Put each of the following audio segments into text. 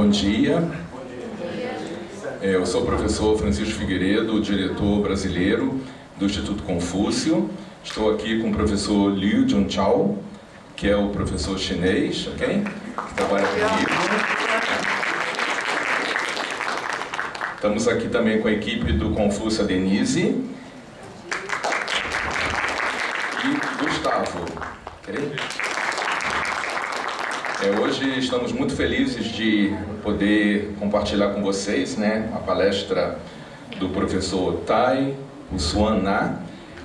Bom dia. Eu sou o professor Francisco Figueiredo, diretor brasileiro do Instituto Confúcio. Estou aqui com o professor Liu Junchao, que é o professor chinês, ok? Que trabalha comigo. Estamos aqui também com a equipe do Confúcio, a Denise. E Gustavo, ok? Hoje estamos muito felizes de poder compartilhar com vocês, a palestra do professor Tai Xuan Na,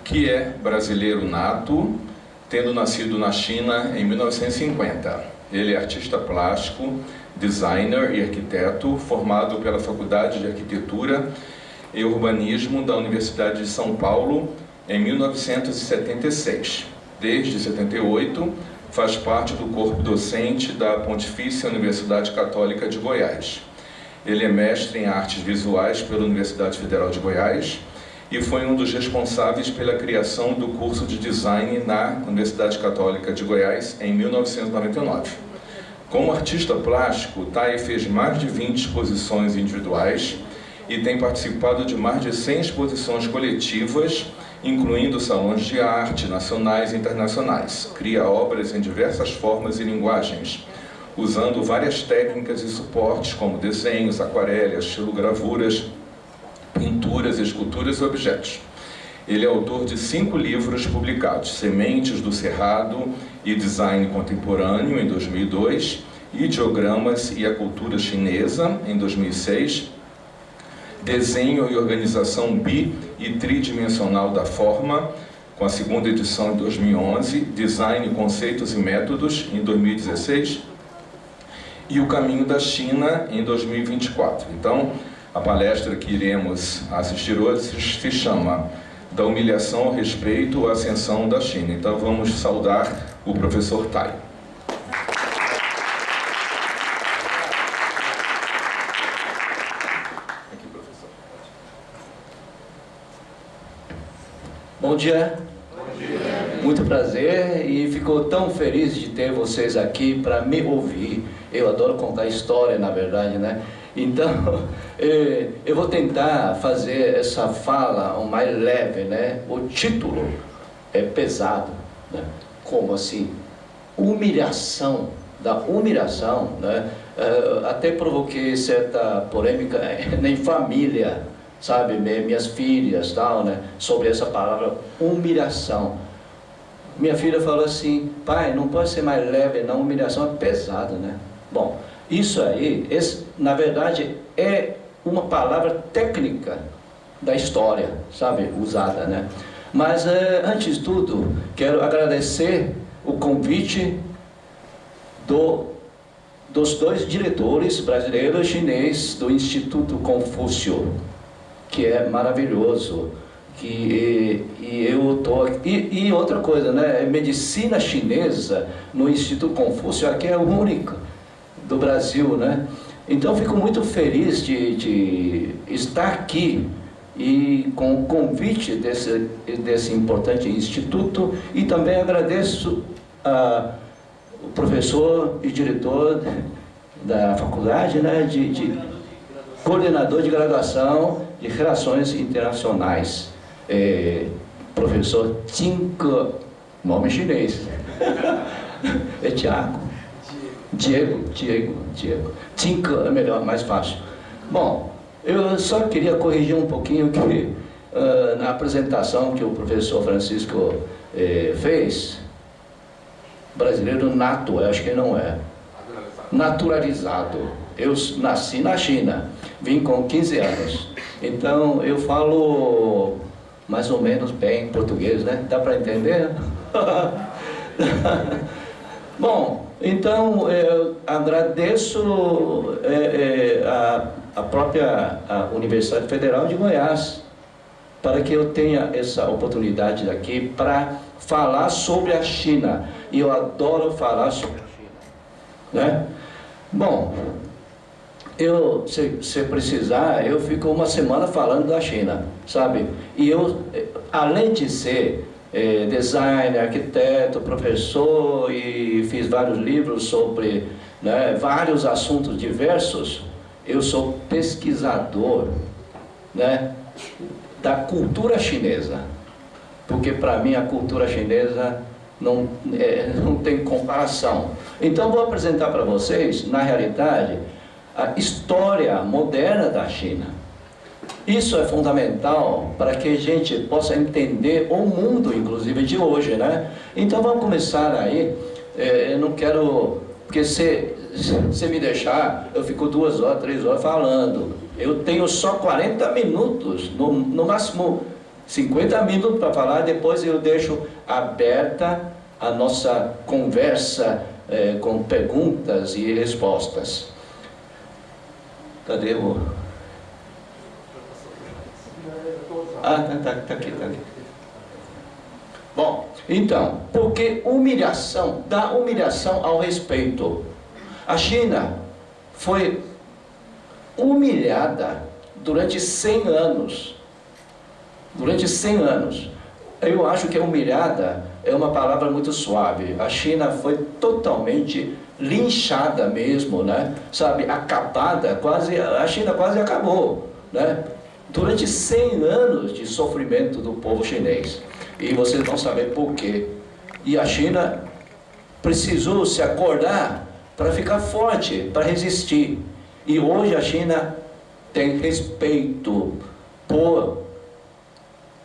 que é brasileiro nato, tendo nascido na China em 1950. Ele é artista plástico, designer e arquiteto, formado pela Faculdade de Arquitetura e Urbanismo da Universidade de São Paulo em 1976. Desde 78, faz parte do corpo docente da Pontifícia Universidade Católica de Goiás. Ele é mestre em artes visuais pela Universidade Federal de Goiás e foi um dos responsáveis pela criação do curso de design na Universidade Católica de Goiás em 1999. Como artista plástico, Tai fez mais de 20 exposições individuais e tem participado de mais de 100 exposições coletivas, incluindo salões de arte nacionais e internacionais. Cria obras em diversas formas e linguagens, usando várias técnicas e suportes como desenhos, aquarelas, xilogravuras, pinturas, esculturas e objetos. Ele é autor de 5 livros publicados: Sementes do Cerrado e Design Contemporâneo, em 2002, Ideogramas e a Cultura Chinesa, em 2006, Desenho e Organização Bi e Tridimensional da Forma, com a 2ª edição em 2011, Design, Conceitos e Métodos, em 2016, e O Caminho da China, em 2024. Então, a palestra que iremos assistir hoje se chama Da Humilhação ao Respeito, a Ascensão da China. Então, vamos saudar o professor Tai. Bom dia. Bom dia. Muito prazer, e fico tão feliz de ter vocês aqui para me ouvir. Eu adoro contar história, na verdade, Então, eu vou tentar fazer essa fala o mais leve, O título é pesado, Como assim? Humilhação, da humilhação, Até provoquei certa polêmica em família, sabe, minhas filhas, tal, sobre essa palavra humilhação. Minha filha falou assim: pai, não pode ser mais leve, não, humilhação é pesado, Bom, isso aí, na verdade, é uma palavra técnica da história, sabe, usada, Mas, antes de tudo, quero agradecer o convite dos 2 diretores brasileiros e chinês do Instituto Confúcio, que é maravilhoso, e eu tô aqui. E outra coisa, medicina chinesa no Instituto Confúcio aqui é a única do Brasil, Então fico muito feliz de estar aqui e com o convite desse importante instituto, e também agradeço o professor e diretor da faculdade, coordenador de graduação de Relações Internacionais, professor Tinke, nome chinês, é Diego. Tinke é melhor, mais fácil. Bom, eu só queria corrigir um pouquinho que na apresentação que o professor Francisco fez, brasileiro nato, eu acho que não é, naturalizado. Eu nasci na China, vim com 15 anos, então eu falo mais ou menos bem português, Dá para entender? Bom, então eu agradeço a própria Universidade Federal de Goiás para que eu tenha essa oportunidade aqui para falar sobre a China, e eu adoro falar sobre a China, Bom, se precisar, eu fico uma semana falando da China, sabe? E eu, além de ser designer, arquiteto, professor, e fiz vários livros sobre né, vários assuntos diversos, eu sou pesquisador, né, da cultura chinesa, porque para mim a cultura chinesa não tem comparação. Então vou apresentar para vocês, na realidade, a história moderna da China. Isso é fundamental para que a gente possa entender o mundo, inclusive, de hoje, né? Então vamos começar aí. Eu não quero... Porque se me deixar, eu fico 2 horas, 3 horas falando. Eu tenho só 40 minutos, no máximo 50 minutos para falar, depois eu deixo aberta a nossa conversa com perguntas e respostas. Cadê o... Ah, tá aqui. Bom, então, porque humilhação, da humilhação ao respeito. A China foi humilhada durante 100 anos. Durante 100 anos. Eu acho que humilhada é uma palavra muito suave. A China foi totalmente linchada mesmo, né? Sabe, acabada, quase, a China quase acabou, né? Durante 100 anos de sofrimento do povo chinês. E vocês vão saber por quê. E a China precisou se acordar para ficar forte, para resistir. E hoje a China tem respeito por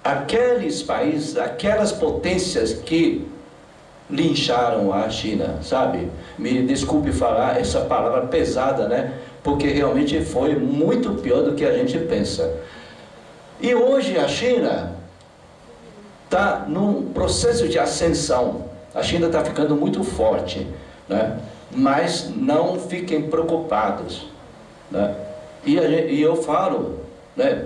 aqueles países, aquelas potências que lincharam a China, sabe? Me desculpe falar essa palavra pesada, né? Porque realmente foi muito pior do que a gente pensa. E hoje a China está num processo de ascensão. A China está ficando muito forte, né? Mas não fiquem preocupados, né? E eu falo, né,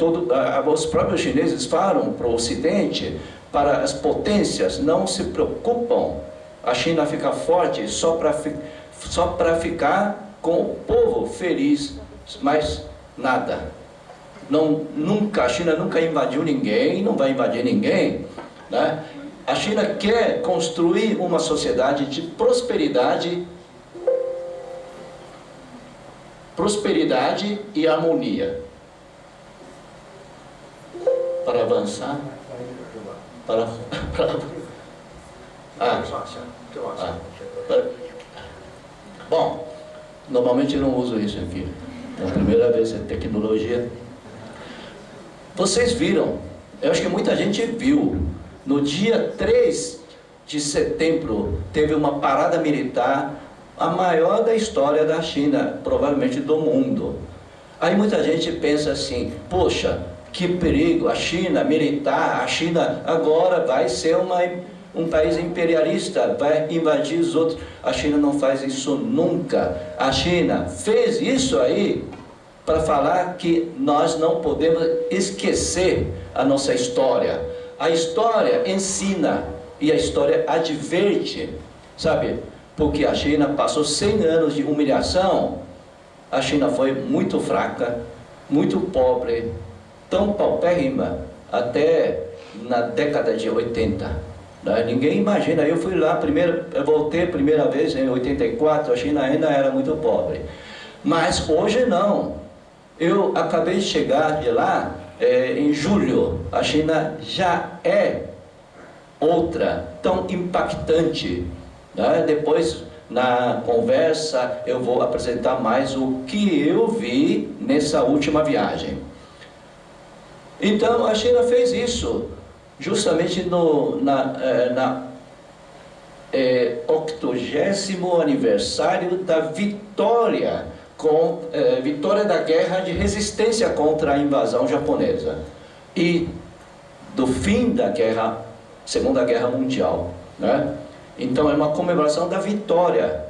os próprios chineses falam para o Ocidente, para as potências, não se preocupam. A China fica forte só para ficar com o povo feliz, mas nada. A China nunca invadiu ninguém, não vai invadir ninguém, né? A China quer construir uma sociedade de prosperidade e harmonia. Para avançar, bom, normalmente eu não uso isso aqui. É a primeira vez em tecnologia. Vocês viram, eu acho que muita gente viu, no dia 3 de setembro teve uma parada militar, a maior da história da China, provavelmente do mundo. Aí muita gente pensa assim, poxa, que perigo, a China militar, a China agora vai ser um país imperialista, vai invadir os outros. A China não faz isso nunca. A China fez isso aí para falar que nós não podemos esquecer a nossa história. A história ensina e a história adverte, sabe? Porque a China passou 100 anos de humilhação. A China foi muito fraca, muito pobre, tão paupérrima até na década de 80. Né? Ninguém imagina. Eu fui lá, eu voltei a primeira vez em 84, a China ainda era muito pobre. Mas hoje não. Eu acabei de chegar de lá em julho. A China já é outra, tão impactante. Né? Depois, na conversa, eu vou apresentar mais o que eu vi nessa última viagem. Então, a China fez isso, justamente no 80º aniversário da vitória da guerra de resistência contra a invasão japonesa e do fim da Segunda Guerra Mundial, né? Então é uma comemoração da vitória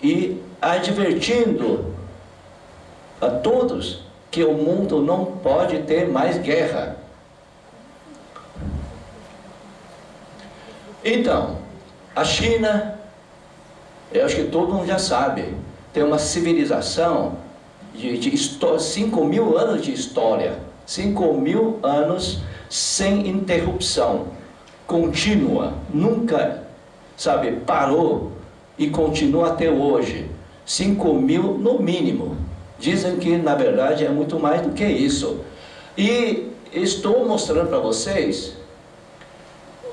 e advertindo a todos que o mundo não pode ter mais guerra. Então, a China, eu acho que todo mundo já sabe, tem uma civilização de 5.000 anos de história, 5.000 anos sem interrupção, contínua, nunca, sabe, parou e continua até hoje. 5.000 no mínimo. Dizem que, na verdade, é muito mais do que isso. E estou mostrando para vocês,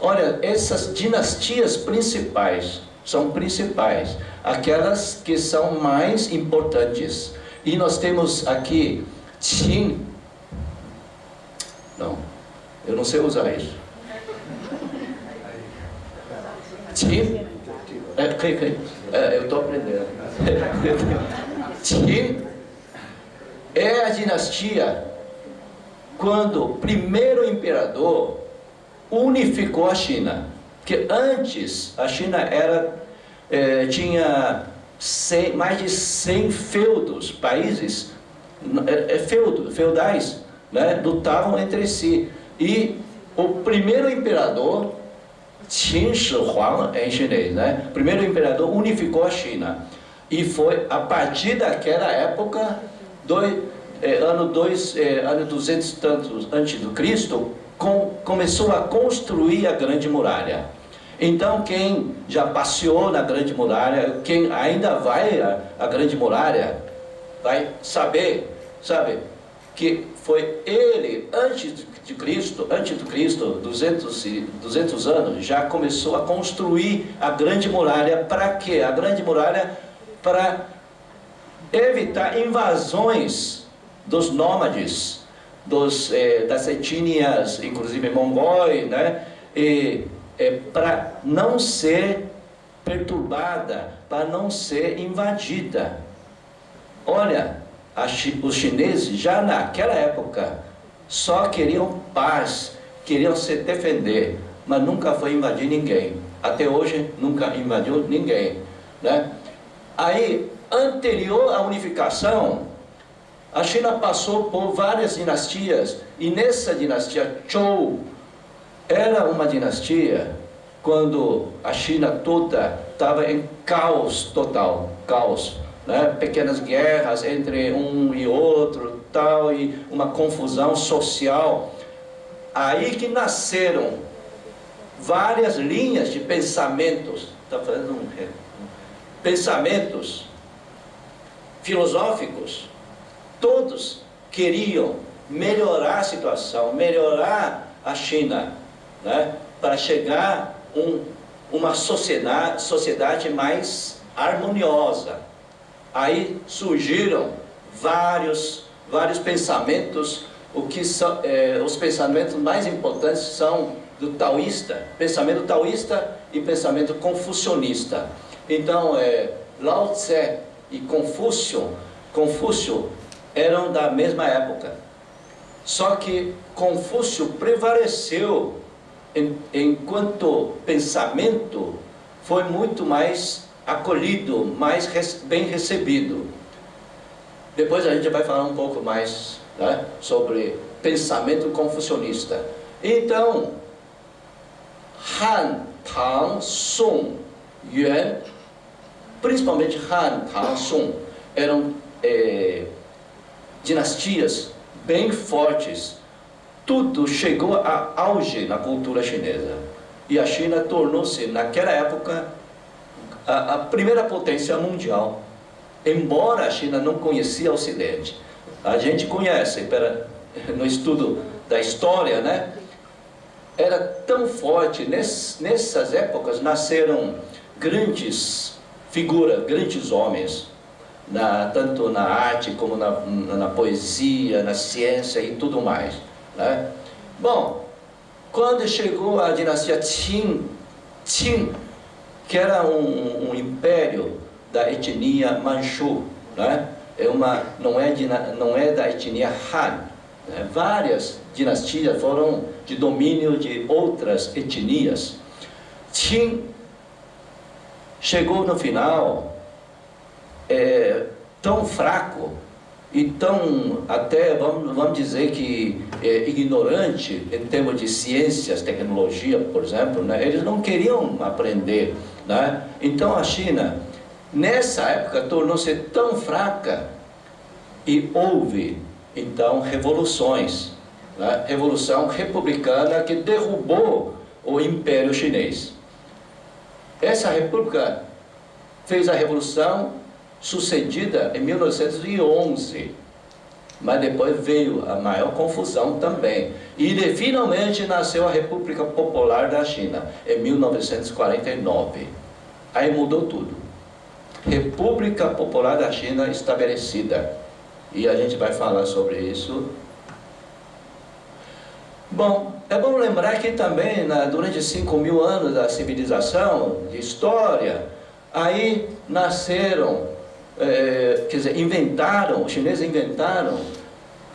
olha, essas dinastias principais, são principais, aquelas que são mais importantes. E nós temos aqui Qin. Não, eu não sei usar isso. Qin. Eu estou aprendendo. Qin é a dinastia quando o primeiro imperador unificou a China. Porque antes a China tinha mais de 100 feudos, países feudais, né, lutavam entre si. E o primeiro imperador, Qin Shi Huang em chinês, né, o primeiro imperador unificou a China. E foi a partir daquela época, ano 200 e tantos antes do Cristo, começou a construir a Grande Muralha. Então, quem já passeou na Grande Muralha, quem ainda vai à Grande Muralha, vai saber, sabe, que foi ele, antes do Cristo, 200 anos, já começou a construir a Grande Muralha. Para quê? A Grande Muralha para evitar invasões dos nômades, das etnias, inclusive mongóis, né? Para não ser perturbada, para não ser invadida. Olha, os chineses já naquela época só queriam paz, queriam se defender, mas nunca foi invadir ninguém. Até hoje nunca invadiu ninguém, né? Aí, anterior à unificação, a China passou por várias dinastias, e nessa dinastia Zhou era uma dinastia quando a China toda estava em caos total, caos, né? Pequenas guerras entre um e outro, tal, e uma confusão social. Aí que nasceram várias linhas de pensamentos, pensamentos filosóficos. Todos queriam melhorar a situação, melhorar a China, né, para chegar uma sociedade mais harmoniosa. Aí surgiram vários pensamentos. Os pensamentos mais importantes são do taoísta, pensamento taoísta e pensamento confucionista. Então, Lao Tse e Confúcio eram da mesma época. Só que Confúcio prevaleceu enquanto pensamento, foi muito mais acolhido, mais bem recebido. Depois a gente vai falar um pouco mais, né, sobre pensamento confucionista. Então, Han, Tang, Song, Yuan, principalmente Han, Tang, Song, eram dinastias bem fortes. Tudo chegou a auge na cultura chinesa. E a China tornou-se, naquela época, a primeira potência mundial. Embora a China não conhecia o Ocidente. A gente conhece, no estudo da história, né? Era tão forte. Nessas épocas nasceram grandes figuras, grandes homens. Tanto na arte como na poesia, na ciência e tudo mais, né? Bom, quando chegou a dinastia Qin, que era um império da etnia Manchu, né? Não é da etnia Han, né? Várias dinastias foram de domínio de outras etnias. Qin chegou no final tão fraco e tão, até vamos dizer que ignorante em termos de ciências, tecnologia, por exemplo, né? Eles não queriam aprender, né? Então a China, nessa época, tornou-se tão fraca e houve, então, revoluções, né? Revolução republicana que derrubou o Império Chinês. Essa república fez a revolução sucedida em 1911. Mas depois veio a maior confusão também. E finalmente nasceu a República Popular da China, em 1949. Aí mudou tudo. República Popular da China estabelecida. E a gente vai falar sobre isso. Bom, é bom lembrar que também, durante 5.000 anos da civilização, de história, aí nasceram, quer dizer, os chineses inventaram,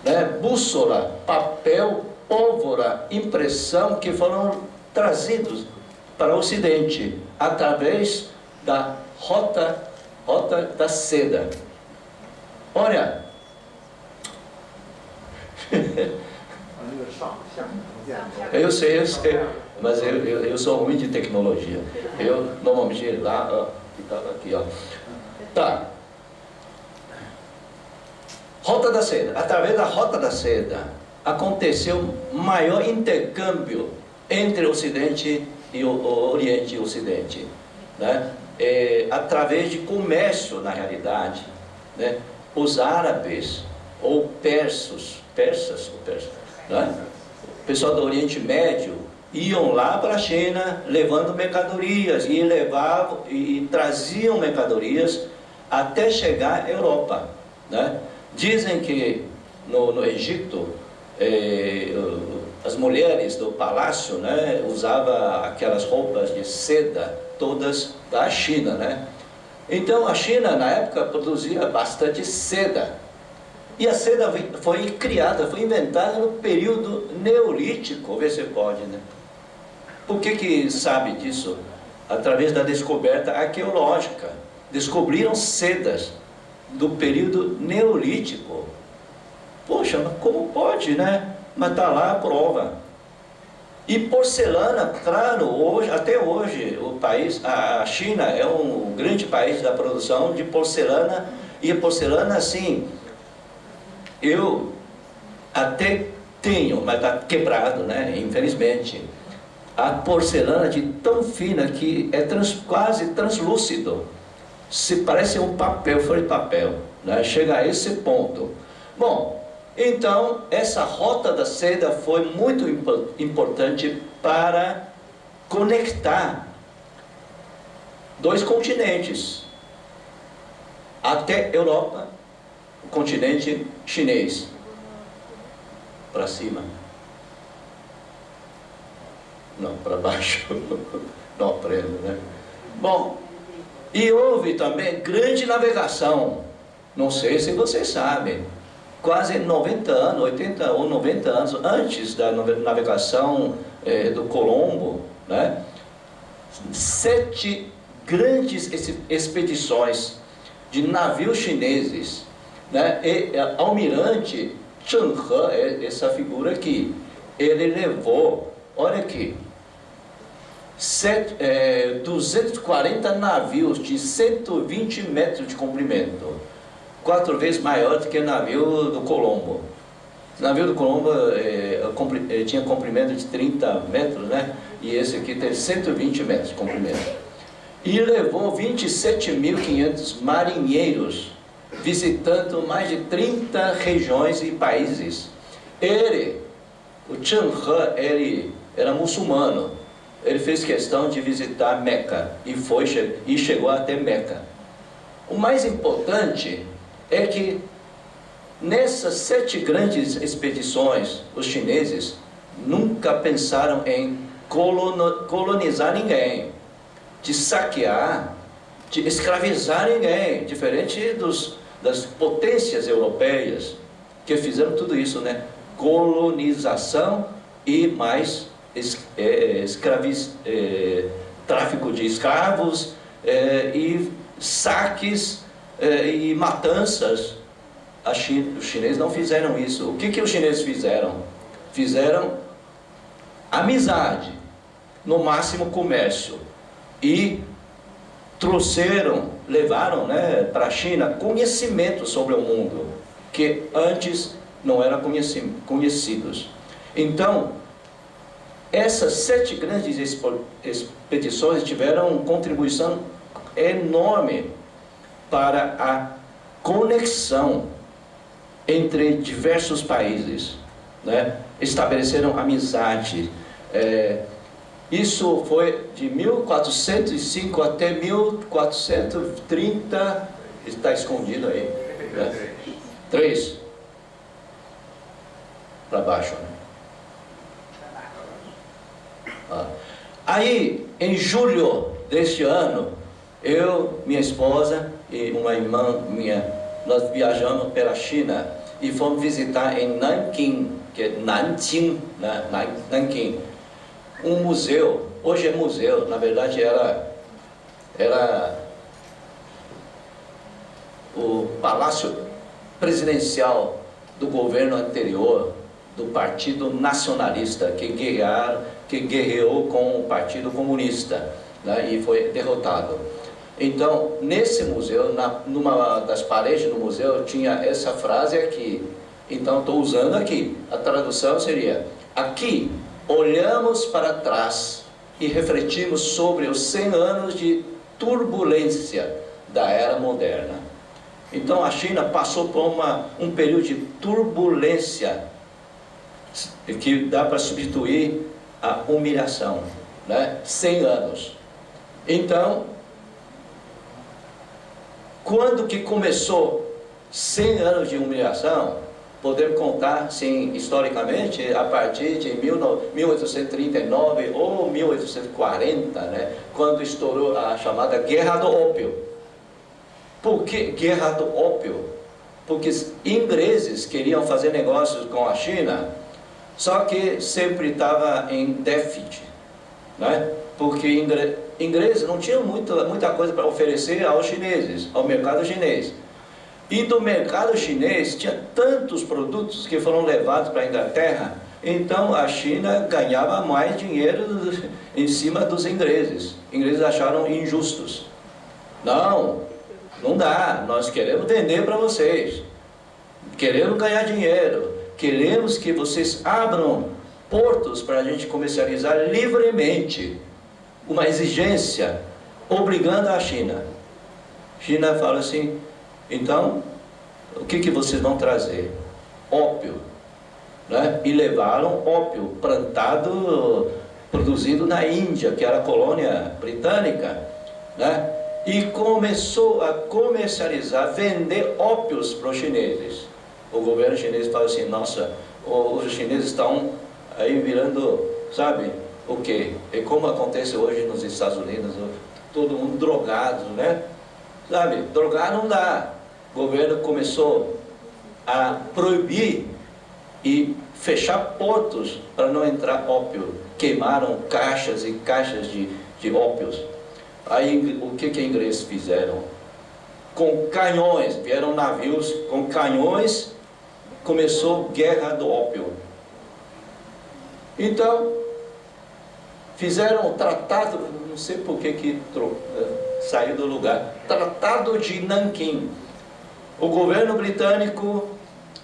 né, bússola, papel, pólvora, impressão, que foram trazidos para o Ocidente, através da rota da seda. Olha, eu sei, mas eu sou ruim de tecnologia. Eu normalmente lá, aqui, ó. Tá. Rota da Seda. Através da Rota da Seda aconteceu maior intercâmbio entre o Ocidente e o Oriente e o Ocidente, né? Através de comércio, na realidade, né? Os árabes ou persas, né? O pessoal do Oriente Médio iam lá para a China levando mercadorias e traziam mercadorias até chegar à Europa, né? Dizem que no Egito as mulheres do palácio, né, usavam aquelas roupas de seda todas da China, né? Então a China na época produzia bastante seda. E a seda foi criada, foi inventada no período neolítico, vê se pode, né? Por que sabe disso? Através da descoberta arqueológica. Descobriram sedas do período neolítico. Poxa, mas como pode, né? Mas está lá a prova. E porcelana, claro, até hoje, a China é um grande país da produção de porcelana. E a porcelana, assim, eu até tenho, mas está quebrado, né? Infelizmente. A porcelana de tão fina que é quase translúcido. Se parece um papel, folha de papel, né? Chega a esse ponto. Bom, então essa Rota da Seda foi muito importante para conectar dois continentes, até Europa, o continente chinês, para cima. Não, para baixo. Não aprendo, né? Bom, e houve também grande navegação. Não sei se vocês sabem. Quase 90 anos, 80 ou 90 anos antes da navegação do Colombo, né? 7 grandes expedições de navios chineses, né? E almirante Zheng He, essa figura aqui, ele levou, olha aqui, 240 navios de 120 metros de comprimento, 4 vezes maior do que o navio do Colombo. O navio do Colombo tinha comprimento de 30 metros, né? E esse aqui tem 120 metros de comprimento. E levou 27.500 marinheiros, visitando mais de 30 regiões e países. O Zheng He, ele era muçulmano. Ele fez questão de visitar Meca e chegou até Meca. O mais importante é que nessas 7 grandes expedições, os chineses nunca pensaram em colonizar ninguém, de saquear, de escravizar ninguém, diferente das potências europeias que fizeram tudo isso, né? Colonização e mais tráfico de escravos e saques e matanças. Os chineses não fizeram isso. O que os chineses fizeram? Fizeram amizade, no máximo comércio, e levaram, né, para a China conhecimento sobre o mundo que antes não eram conhecidos. Então, essas 7 grandes expedições tiveram contribuição enorme para a conexão entre diversos países, né? Estabeleceram amizade. Isso foi de 1405 até 1430, está escondido aí, né? 3 para baixo, né? Aí, em julho deste ano, eu, minha esposa e uma irmã minha, nós viajamos pela China e fomos visitar em Nanquim, que é Nanjing, né? Nanquim, um museu. Hoje é museu, na verdade era o palácio presidencial do governo anterior, do Partido Nacionalista, que guerreou com o Partido Comunista, né, e foi derrotado. Então, nesse museu, numa das paredes do museu, tinha essa frase aqui. Então, estou usando aqui. A tradução seria: aqui, olhamos para trás e refletimos sobre os 100 anos de turbulência da era moderna. Então, a China passou por um período de turbulência que dá para substituir a humilhação, né? 100 anos. Então, quando que começou 100 anos de humilhação? Podemos contar, sim, historicamente, a partir de 1839 ou 1840, né? Quando estourou a chamada Guerra do Ópio. Por que Guerra do Ópio? Porque os ingleses queriam fazer negócios com a China, só que sempre estava em déficit, né? Porque ingleses não tinham muita coisa para oferecer aos chineses, ao mercado chinês. E do mercado chinês tinha tantos produtos que foram levados para a Inglaterra, então a China ganhava mais dinheiro em cima dos ingleses. Os ingleses acharam injustos. Não dá, nós queremos vender para vocês, queremos ganhar dinheiro, queremos que vocês abram portos para a gente comercializar livremente. Uma exigência, obrigando a China. A China fala assim: então, o que vocês vão trazer? Ópio, né? E levaram ópio plantado, produzido na Índia, que era colônia britânica, né? E começou a comercializar, vender ópios para os chineses. O governo chinês fala assim: nossa, os chineses estão aí virando, sabe, o quê? E como acontece hoje nos Estados Unidos, todo mundo drogado, né? Sabe, drogar não dá. O governo começou a proibir e fechar portos para não entrar ópio. Queimaram caixas e caixas de ópios. Aí o que ingleses fizeram? Com canhões, vieram navios com canhões, começou a Guerra do Ópio. Então, fizeram o tratado, não sei por que saiu do lugar, Tratado de Nanquim. O governo britânico,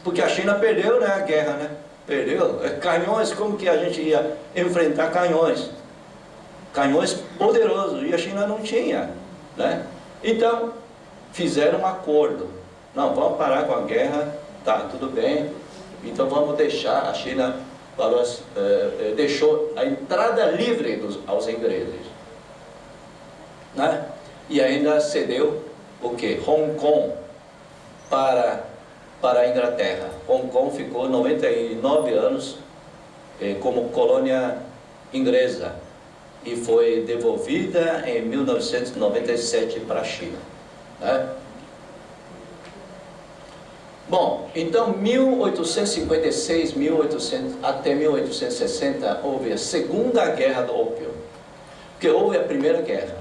porque a China perdeu, né, a guerra, né? Perdeu. Canhões, como que a gente ia enfrentar canhões? Canhões poderosos, e a China não tinha, né? Então, fizeram um acordo. Não, vamos parar com a guerra, tá, tudo bem. Então vamos deixar, a China deixou a entrada livre aos ingleses, né? E ainda cedeu o que? Hong Kong para a Inglaterra. Hong Kong ficou 99 anos como colônia inglesa e foi devolvida em 1997 para a China, né? Bom, então 1856, até 1860 houve a Segunda Guerra do Ópio, porque houve a Primeira Guerra.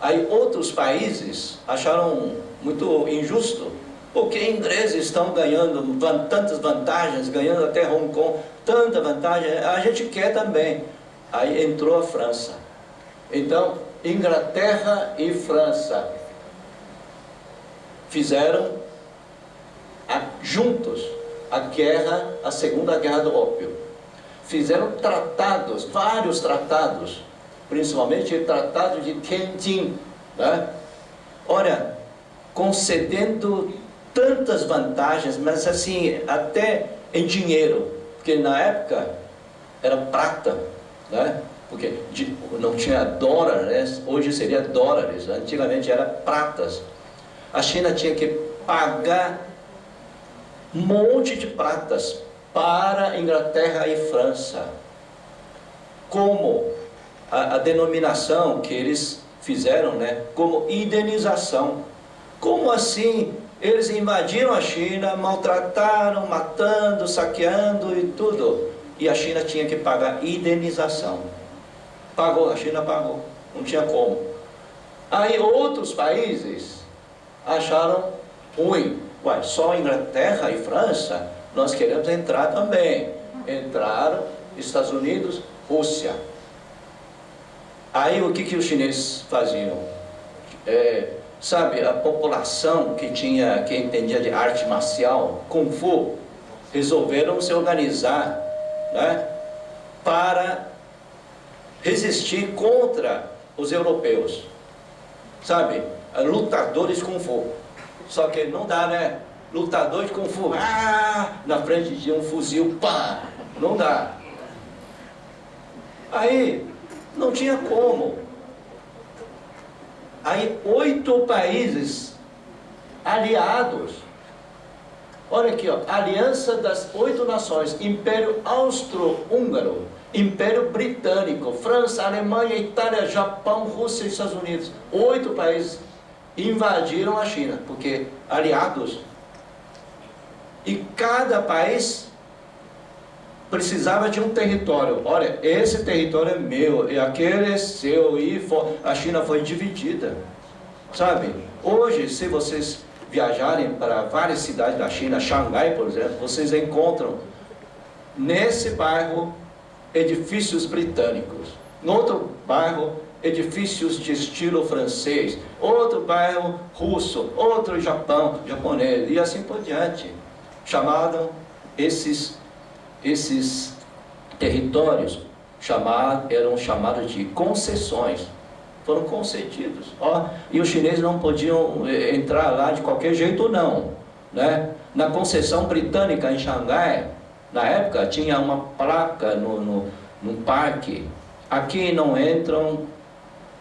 Aí outros países acharam muito injusto, porque ingleses estão ganhando tantas vantagens, ganhando até Hong Kong, tanta vantagem, a gente quer também. Aí entrou a França. Então, Inglaterra e França fizeram juntos a Segunda Guerra do Ópio. Fizeram tratados, vários tratados, principalmente o Tratado de Tianjin, né? Olha, concedendo tantas vantagens, mas assim, até em dinheiro, porque na época era prata, né? Porque não tinha dólar, né? Hoje seria dólares, antigamente era pratas. A China tinha que pagar um monte de pratas para a Inglaterra e França, como a denominação que eles fizeram, né? Como indenização. Como assim? Eles invadiram a China, maltrataram, matando, saqueando e tudo. E a China tinha que pagar indenização. Pagou, a China pagou. Não tinha como. Aí outros países acharam ruim. Ué, só Inglaterra e França, nós queremos entrar também. Entraram Estados Unidos, Rússia. Aí o que os chineses faziam? Sabe, a população que entendia de arte marcial, Kung Fu, resolveram se organizar, né, para resistir contra os europeus. Sabe, lutadores Kung Fu. Só que não dá, né? Lutadores Kung Fu, na frente de um fuzil, pá, não dá. Aí, não tinha como. Aí 8 países aliados, olha aqui, ó, aliança das 8 nações, Império Austro-Húngaro, Império Britânico, França, Alemanha, Itália, Japão, Rússia e Estados Unidos. 8 países invadiram a China, porque aliados. E cada país precisava de um território. Olha, esse território é meu, e aquele é seu, e a China foi dividida. Sabe, hoje, se vocês viajarem para várias cidades da China, Xangai, por exemplo, vocês encontram nesse bairro edifícios britânicos, no outro bairro edifícios de estilo francês, outro bairro russo, outro japonês, e assim por diante. Chamaram esses territórios, eram chamados de concessões, foram concedidos. E os chineses não podiam entrar lá de qualquer jeito não, né? Na concessão britânica em Xangai, na época, tinha uma placa num parque: aqui não entram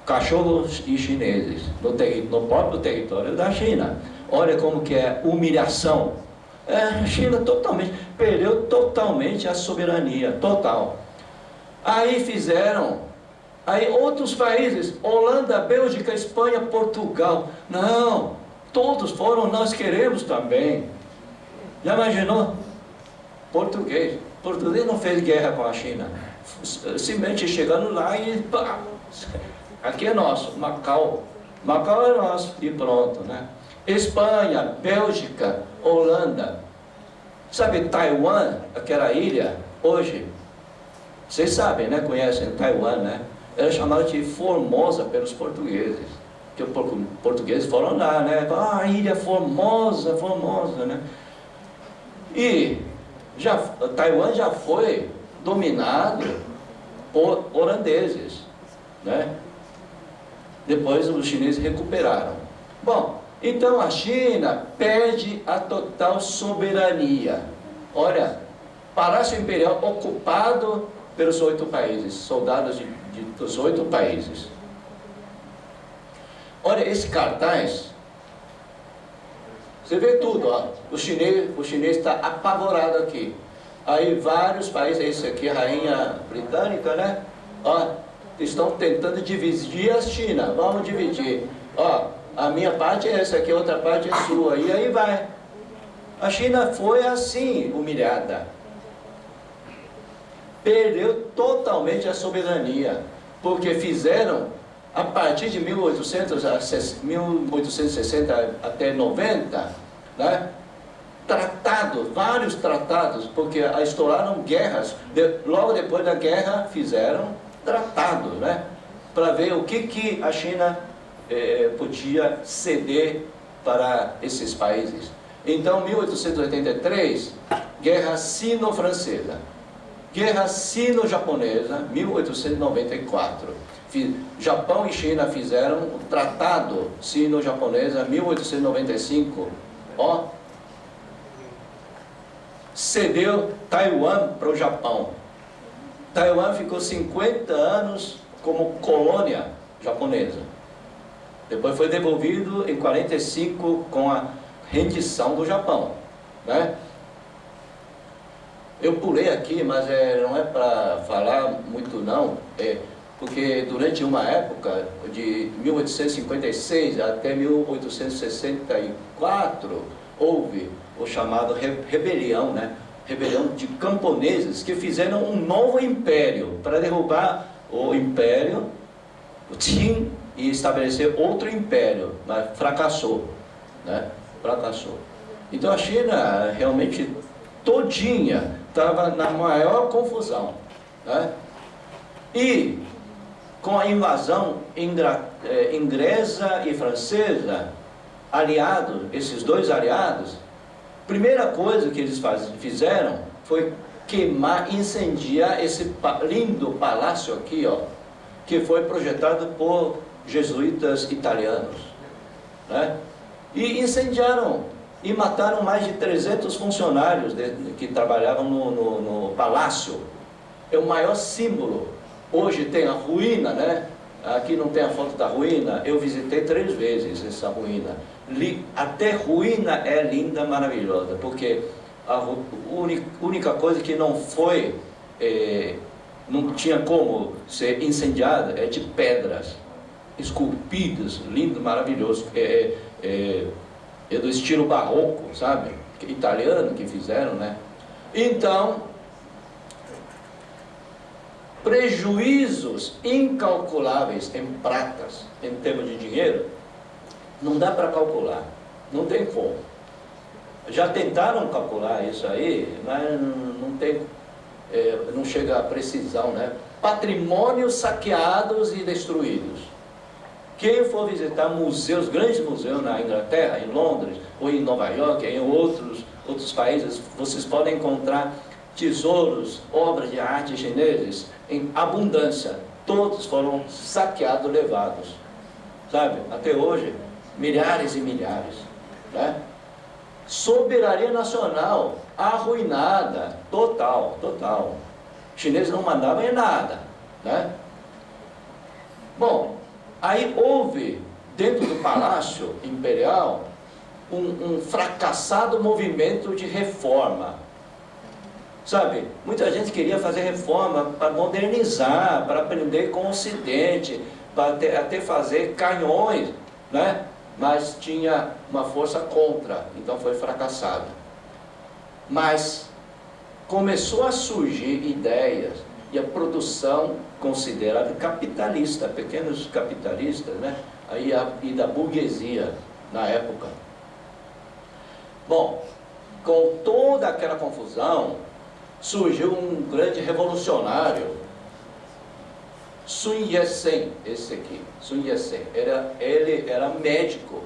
cachorros e chineses, no próprio território da China. Olha como que é humilhação. A China perdeu totalmente a soberania, total. Aí outros países, Holanda, Bélgica, Espanha, Portugal, não, todos foram, nós queremos também. Já imaginou? Português não fez guerra com a China, simplesmente chegando lá e pá, aqui é nosso, Macau é nosso, e pronto, né? Espanha, Bélgica, Holanda, sabe Taiwan, aquela ilha, hoje, vocês sabem, né, conhecem Taiwan, né? Era chamada de Formosa pelos portugueses, que os portugueses foram lá, né? Ilha Formosa, né? E Taiwan já foi dominado por holandeses, né? Depois os chineses recuperaram. Bom, então a China perde a total soberania. Olha, Palácio Imperial ocupado pelos 8 países, soldados dos 8 países. Olha esse cartaz, você vê tudo, ó. O chinês está apavorado aqui. Aí vários países, esse aqui, a rainha britânica, né? Ó, estão tentando dividir a China, vamos dividir. Ó, a minha parte é essa aqui, a outra parte é sua, e aí vai. A China foi assim, humilhada. Perdeu totalmente a soberania, porque fizeram, a partir de 1860 até 90, né, vários tratados, porque estouraram guerras, logo depois da guerra fizeram tratados, né, para ver o que a China podia ceder para esses países. Então, 1883, Guerra Sino-Francesa. Guerra Sino-Japonesa, 1894. Japão e China fizeram o Tratado Sino-Japonesa, 1895. Ó, cedeu Taiwan para o Japão. Taiwan ficou 50 anos como colônia japonesa. Depois foi devolvido em 45 com a rendição do Japão, né? Eu pulei aqui, mas não é para falar muito não, porque durante uma época de 1856 até 1864 houve o chamado rebelião, né? Rebelião de camponeses que fizeram um novo império para derrubar o império, o Qin, e estabelecer outro império, mas fracassou, né? Fracassou. Então a China realmente todinha estava na maior confusão, né? E com a invasão inglesa e francesa, esses dois aliados, primeira coisa que eles fizeram foi queimar, incendiar esse lindo palácio aqui, ó, que foi projetado por jesuítas italianos, né? E incendiaram e mataram mais de 300 funcionários que trabalhavam no palácio. É o maior símbolo. Hoje tem a ruína, né? Aqui não tem a foto da ruína. Eu visitei 3 vezes essa ruína. Até ruína é linda, maravilhosa, porque a única coisa que não foi, não tinha como ser incendiada, é de pedras esculpidas, lindo, maravilhoso. É do estilo barroco, sabe? Italiano que fizeram, né? Então, prejuízos incalculáveis em pratas, em termos de dinheiro, não dá para calcular, não tem como. Já tentaram calcular isso aí, mas não tem, não chega a precisão, né? Patrimônios saqueados e destruídos. Quem for visitar museus, grandes museus na Inglaterra, em Londres, ou em Nova York, em outros países, vocês podem encontrar tesouros, obras de arte chineses em abundância. Todos foram saqueados, levados, sabe? Até hoje, milhares e milhares, né? Soberania nacional arruinada, total. Os chineses não mandavam em nada, né? Bom, aí houve, dentro do Palácio Imperial, um fracassado movimento de reforma. Sabe, muita gente queria fazer reforma para modernizar, para aprender com o Ocidente, para até fazer canhões, né? Mas tinha uma força contra, então foi fracassado. Mas começou a surgir ideias, e a produção considerada capitalista, pequenos capitalistas, né? E da burguesia na época. Bom, com toda aquela confusão, surgiu um grande revolucionário, Sun Yat-sen, esse aqui, Sun Yat-sen, ele era médico.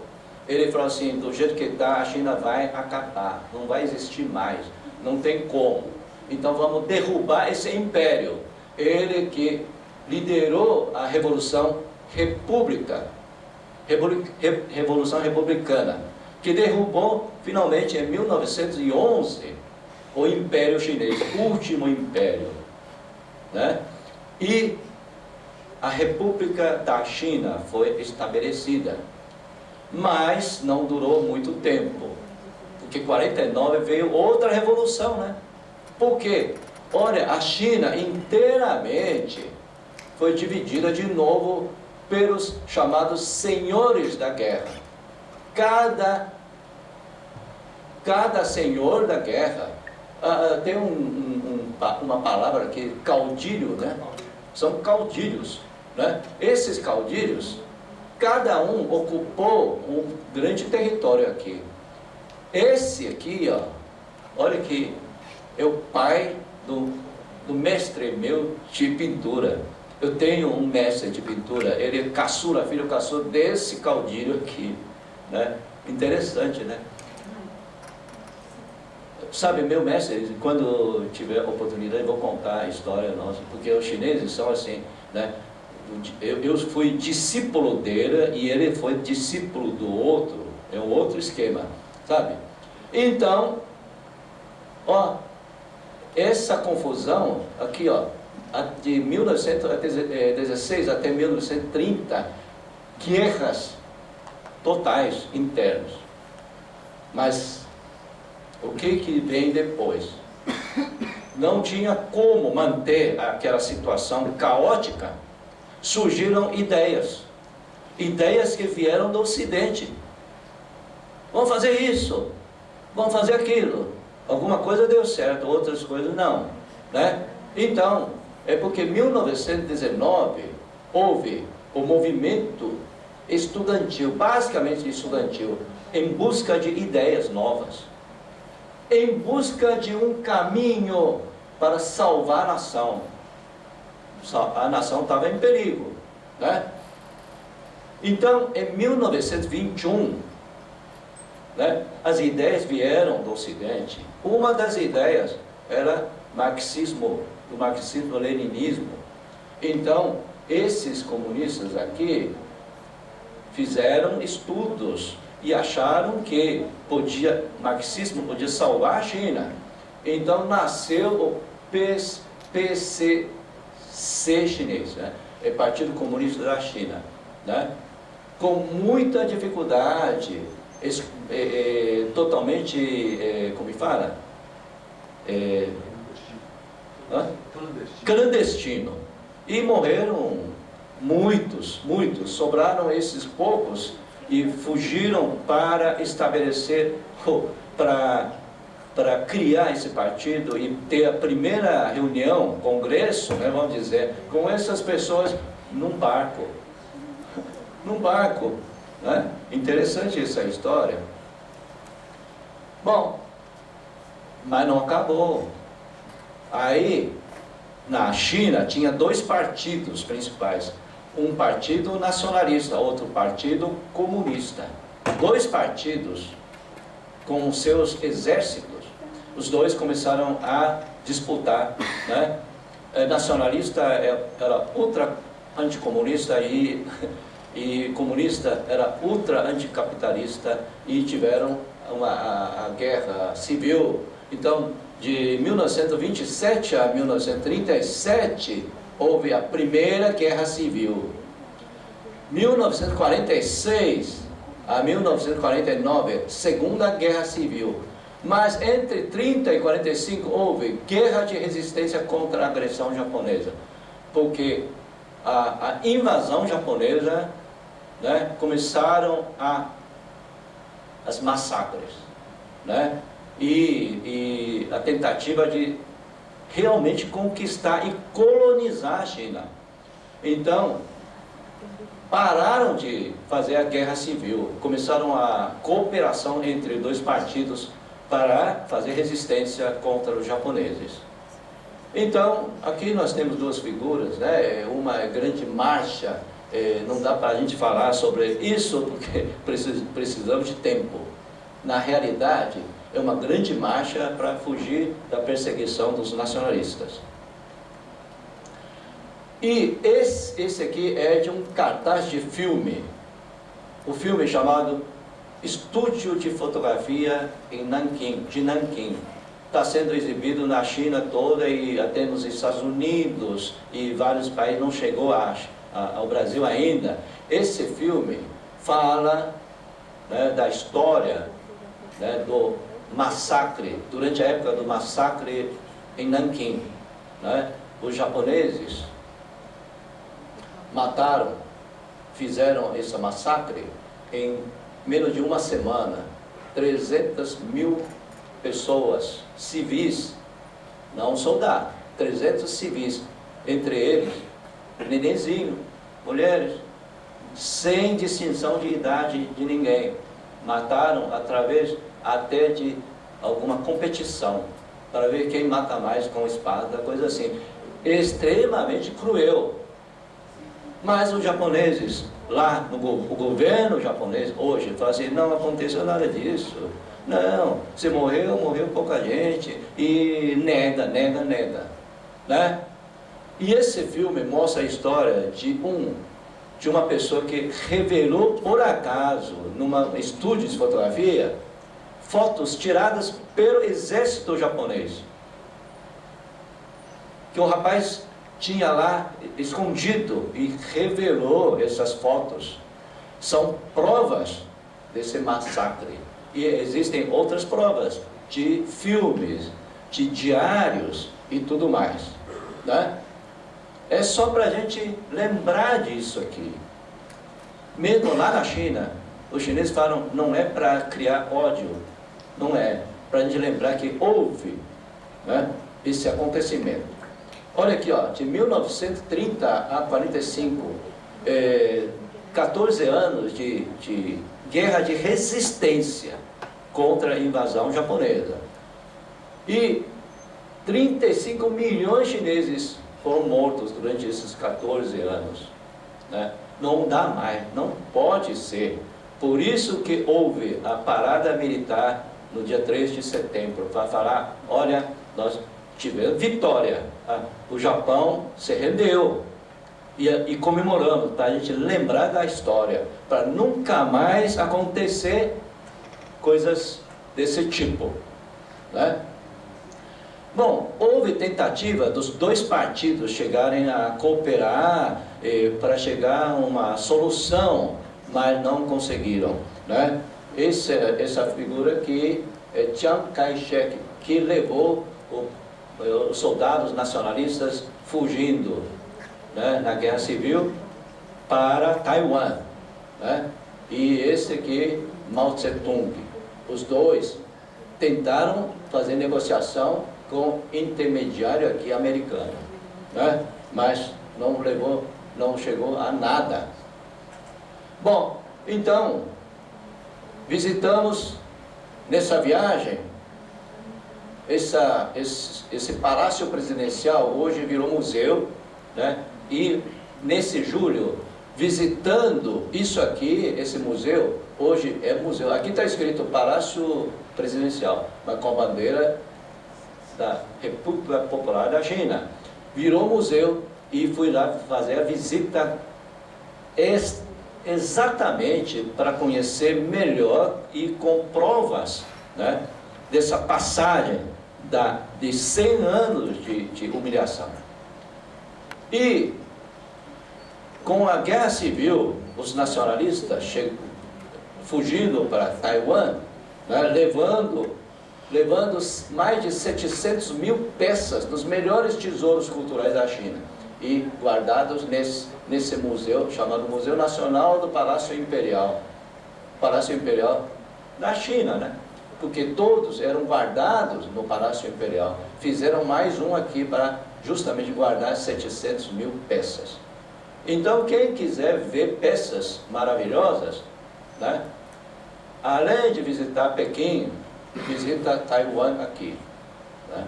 Ele falou assim, do jeito que está, a China vai acabar, não vai existir mais, não tem como. Então vamos derrubar esse império. Ele que liderou a Revolução Republicana, que derrubou finalmente em 1911 o Império Chinês, o último império, né? E a República da China foi estabelecida, mas não durou muito tempo, porque em 49 veio outra revolução, né? Por quê? Olha, a China inteiramente foi dividida de novo pelos chamados senhores da guerra. Cada senhor da guerra, tem uma palavra aqui, caudilho, né? São caudilhos, né? Esses caudilhos, cada um ocupou um grande território aqui. Esse aqui, ó, olha aqui, é o pai do mestre meu de pintura. Eu tenho um mestre de pintura, ele é caçula, filho caçula desse caudilho aqui, né? Interessante, né? sabe, meu mestre, quando tiver oportunidade, eu vou contar a história nossa, porque os chineses são assim, né? Eu fui discípulo dele e ele foi discípulo do outro, é um outro esquema, sabe? Então, ó, essa confusão aqui, ó, de 1916 até 1930, guerras totais internas. Mas o que vem depois? Não tinha como manter aquela situação caótica. Surgiram ideias que vieram do Ocidente. Vamos fazer isso, vamos fazer aquilo. Alguma coisa deu certo, outras coisas não, né? Então, é porque em 1919 houve o movimento estudantil, basicamente estudantil, em busca de ideias novas, em busca de um caminho para salvar a nação. A nação estava em perigo, né? Então, em 1921, né, as ideias vieram do Ocidente. Uma das ideias era o marxismo-leninismo. Então, esses comunistas aqui fizeram estudos e acharam que o marxismo podia salvar a China. Então nasceu o PCC chinês, né? É Partido Comunista da China, né? Com muita dificuldade, totalmente, como fala? Clandestino. E morreram muitos, sobraram esses poucos e fugiram para estabelecer, para criar esse partido e ter a primeira reunião, congresso, né, vamos dizer, com essas pessoas num barco. Né? Interessante essa história. Bom, mas não acabou. Aí, na China, tinha dois partidos principais. Um partido nacionalista, outro partido comunista. Dois partidos com seus exércitos. Os dois começaram a disputar, né? Nacionalista era ultra anticomunista e comunista era ultra anticapitalista e tiveram a guerra civil. Então, de 1927 a 1937 houve a primeira guerra civil. 1946 a 1949, segunda guerra civil. Mas entre 30 e 45 houve guerra de resistência contra a agressão japonesa, porque a invasão japonesa, né, começaram as massacres, né, e a tentativa de realmente conquistar e colonizar a China. Então, pararam de fazer a guerra civil, começaram a cooperação entre dois partidos para fazer resistência contra os japoneses. Então, aqui nós temos duas figuras, né? Uma grande marcha, não dá para a gente falar sobre isso porque precisamos de tempo. Na realidade, é uma grande marcha para fugir da perseguição dos nacionalistas. E esse aqui é de um cartaz de filme. O filme é chamado Estúdio de Fotografia em Nanquim, de Nanquim. Está sendo exibido na China toda e até nos Estados Unidos e vários países, não chegou ao Brasil ainda. Esse filme fala, né, da história, né, do massacre, durante a época do massacre em Nanquim, né? Os japoneses fizeram esse massacre em menos de uma semana. 300 mil pessoas, civis, não soldados, 300 civis, entre eles, nenenzinho, mulheres, sem distinção de idade de ninguém. Mataram através até de alguma competição, para ver quem mata mais com espada, coisa assim. Extremamente cruel. Mas os japoneses, lá, o governo japonês hoje, fala assim, não aconteceu nada disso. Não, você morreu, morreu pouca gente, e nega, né? E esse filme mostra a história de uma pessoa que revelou por acaso, num estúdio de fotografia, fotos tiradas pelo exército japonês. Que o rapaz tinha lá escondido e revelou essas fotos. São provas desse massacre. E existem outras provas de filmes, de diários e tudo mais, né? É só para a gente lembrar disso aqui. Mesmo lá na China, os chineses falam, não é para criar ódio, não é, para a gente lembrar que houve, né, esse acontecimento. Olha aqui, ó, de 1930 a 45, 14 anos de guerra de resistência contra a invasão japonesa. E 35 milhões de chineses foram mortos durante esses 14 anos. Né? Não dá mais, não pode ser. Por isso que houve a parada militar no dia 3 de setembro, para falar, olha, nós tivemos vitória. O Japão se rendeu. E comemorando, para a gente lembrar da história, para nunca mais acontecer coisas desse tipo, né? Bom, houve tentativa dos dois partidos chegarem a cooperar para chegar a uma solução, mas não conseguiram, né? Essa figura aqui é Chiang Kai-shek, que levou os soldados nacionalistas fugindo, né, na Guerra Civil para Taiwan, né? E esse aqui, Mao Tse-tung. Os dois tentaram fazer negociação com intermediário aqui americano, né? Mas não chegou a nada. Bom, então, visitamos nessa viagem esse palácio presidencial, hoje virou museu, né? E nesse julho, visitando isso aqui, esse museu, hoje é museu. Aqui está escrito Palácio Presidencial, mas com a bandeira da República Popular da China. Virou museu e fui lá fazer a visita exatamente para conhecer melhor e com provas, né, dessa passagem de 100 anos de humilhação. E com a Guerra Civil, os nacionalistas fugindo para Taiwan, né, levando mais de 700 mil peças dos melhores tesouros culturais da China e guardados nesse museu, chamado Museu Nacional do Palácio Imperial. Palácio Imperial da China, né? Porque todos eram guardados no Palácio Imperial. Fizeram mais um aqui para justamente guardar 700 mil peças. Então, quem quiser ver peças maravilhosas, né, além de visitar Pequim, visita Taiwan aqui, né?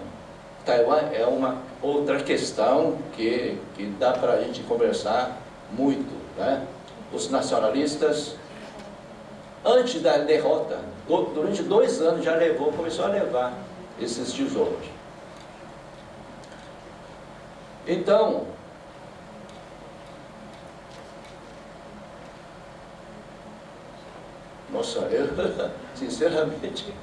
Taiwan é uma outra questão que dá para a gente conversar muito, né? Os nacionalistas, antes da derrota, durante 2 anos já começou a levar esses tesouros. Então, nossa, eu sinceramente...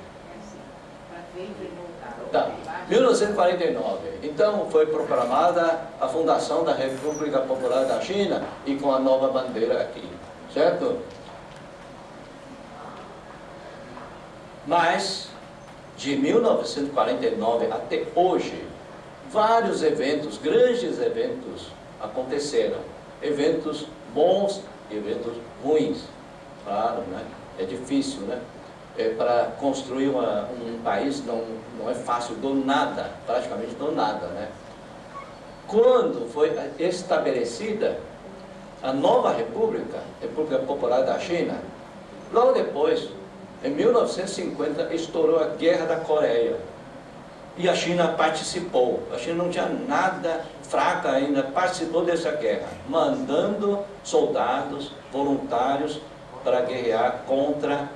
Tá. 1949, então foi proclamada a fundação da República Popular da China e com a nova bandeira aqui, certo? Mas, de 1949 até hoje, vários eventos, grandes eventos aconteceram. Eventos bons e eventos ruins. Claro, né? É difícil, né? Para construir um país não é fácil do nada, praticamente do nada, né? Quando foi estabelecida a nova República Popular da China, logo depois, em 1950, estourou a Guerra da Coreia. E a China participou. A China não tinha nada, fraca ainda, participou dessa guerra, mandando soldados voluntários para guerrear contra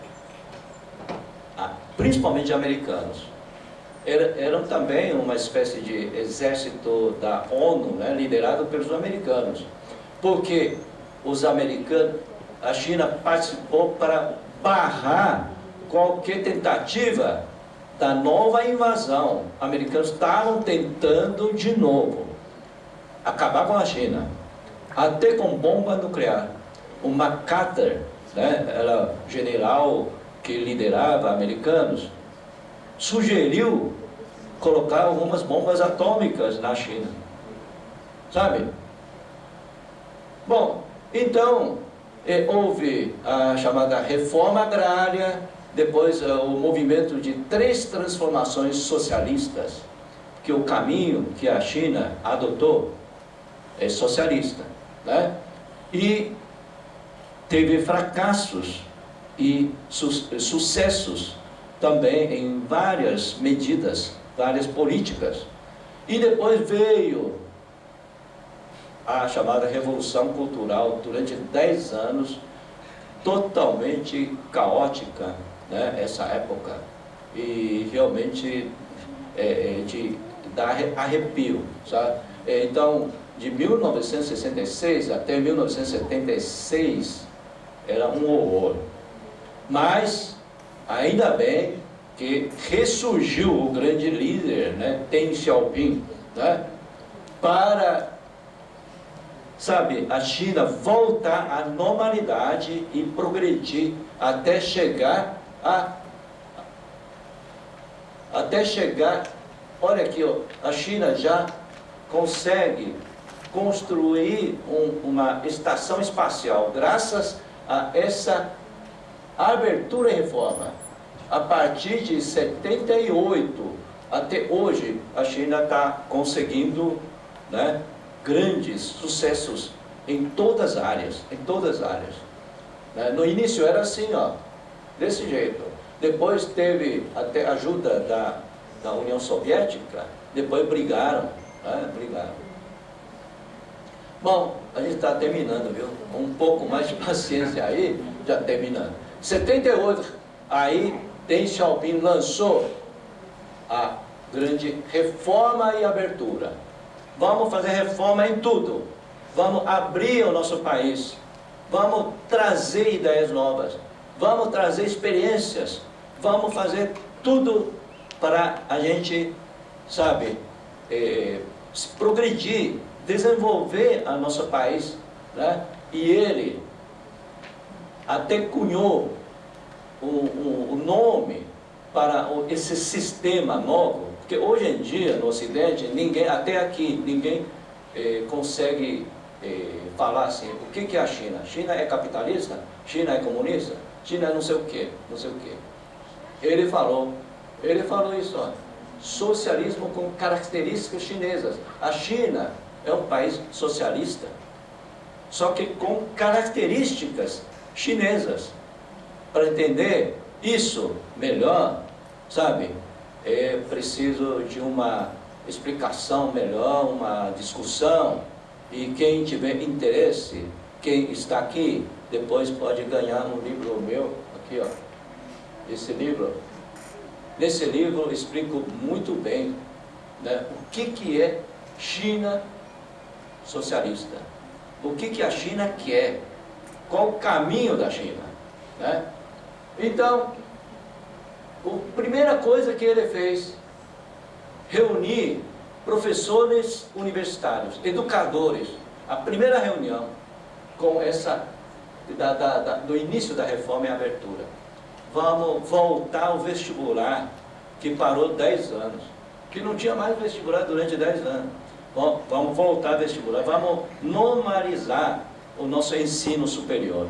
principalmente americanos. Eram também uma espécie de exército da ONU, né, liderado pelos americanos, porque os americanos, a China participou para barrar qualquer tentativa da nova invasão. Os americanos estavam tentando de novo acabar com a China, até com bomba nuclear. O MacArthur, né, era general que liderava americanos, sugeriu colocar algumas bombas atômicas na China, sabe? Bom, então houve a chamada reforma agrária, depois o movimento de 3 transformações socialistas, que o caminho que a China adotou é socialista, né? E teve fracassos e sucessos também em várias medidas, várias políticas. E depois veio a chamada Revolução Cultural, durante 10 anos, totalmente caótica, né, essa época, e realmente de dar arrepio, sabe? Então, de 1966 até 1976, era um horror. Mas, ainda bem que ressurgiu o grande líder, né, Deng Xiaoping, né, para, sabe, a China voltar à normalidade e progredir até chegar, olha aqui, ó, a China já consegue construir uma estação espacial, graças a essa abertura e reforma. A partir de 78 até hoje, a China está conseguindo, né, grandes sucessos em todas as áreas, né? No início era assim, ó, desse jeito. Depois teve até ajuda da União Soviética, depois brigaram, né? Bom, a gente está terminando, viu? Um pouco mais de paciência aí, já terminando. 78, aí Deng Xiaoping lançou a grande reforma e abertura. Vamos fazer reforma em tudo. Vamos abrir o nosso país. Vamos trazer ideias novas. Vamos trazer experiências. Vamos fazer tudo para a gente, sabe, progredir, desenvolver o nosso país, né? E ele até cunhou o nome para esse sistema novo, porque hoje em dia no Ocidente, ninguém, até aqui, ninguém consegue falar assim, o que é a China? China é capitalista? China é comunista? China é não sei o quê, não sei o quê. Ele falou isso, ó, socialismo com características chinesas. A China é um país socialista, só que com características chinesas. Para entender isso melhor, sabe, é preciso de uma explicação melhor, uma discussão, e quem tiver interesse, quem está aqui, depois pode ganhar um livro meu, aqui ó, esse livro. Nesse livro eu explico muito bem, né, o que é China socialista, o que a China quer, qual o caminho da China, né? Então, a primeira coisa que ele fez, reunir professores universitários, educadores, a primeira reunião com essa, do início da reforma e abertura. Vamos voltar ao vestibular, que parou 10 anos, que não tinha mais vestibular durante 10 anos. Bom, vamos voltar ao vestibular, vamos normalizar o nosso ensino superior.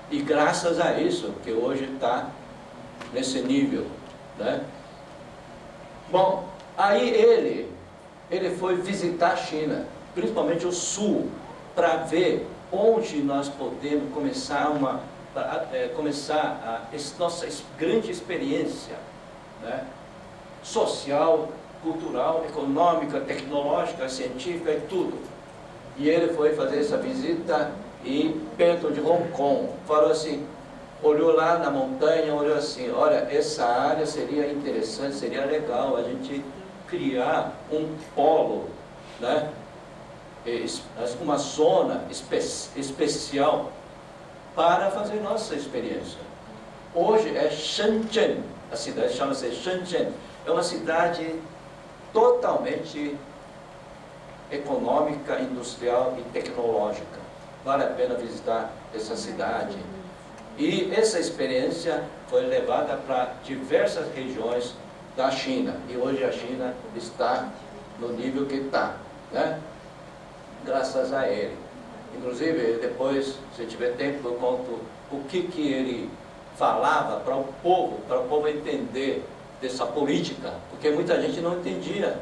E graças a isso, que hoje está nesse nível, né? Bom, aí ele foi visitar a China, principalmente o sul, para ver onde nós podemos começar nossa grande experiência, né, social, cultural, econômica, tecnológica, científica e tudo. E ele foi fazer essa visita e perto de Hong Kong, falou assim, olhou lá na montanha, olhou assim, olha, essa área seria interessante, seria legal a gente criar um polo, né? Uma zona especial para fazer nossa experiência. Hoje é Shenzhen, a cidade chama-se Shenzhen, é uma cidade totalmente econômica, industrial e tecnológica. Vale a pena visitar essa cidade. E essa experiência foi levada para diversas regiões da China. E hoje a China está no nível que está, né? Graças a ele. Inclusive, depois, se tiver tempo, eu conto o que ele falava para o povo entender dessa política, porque muita gente não entendia.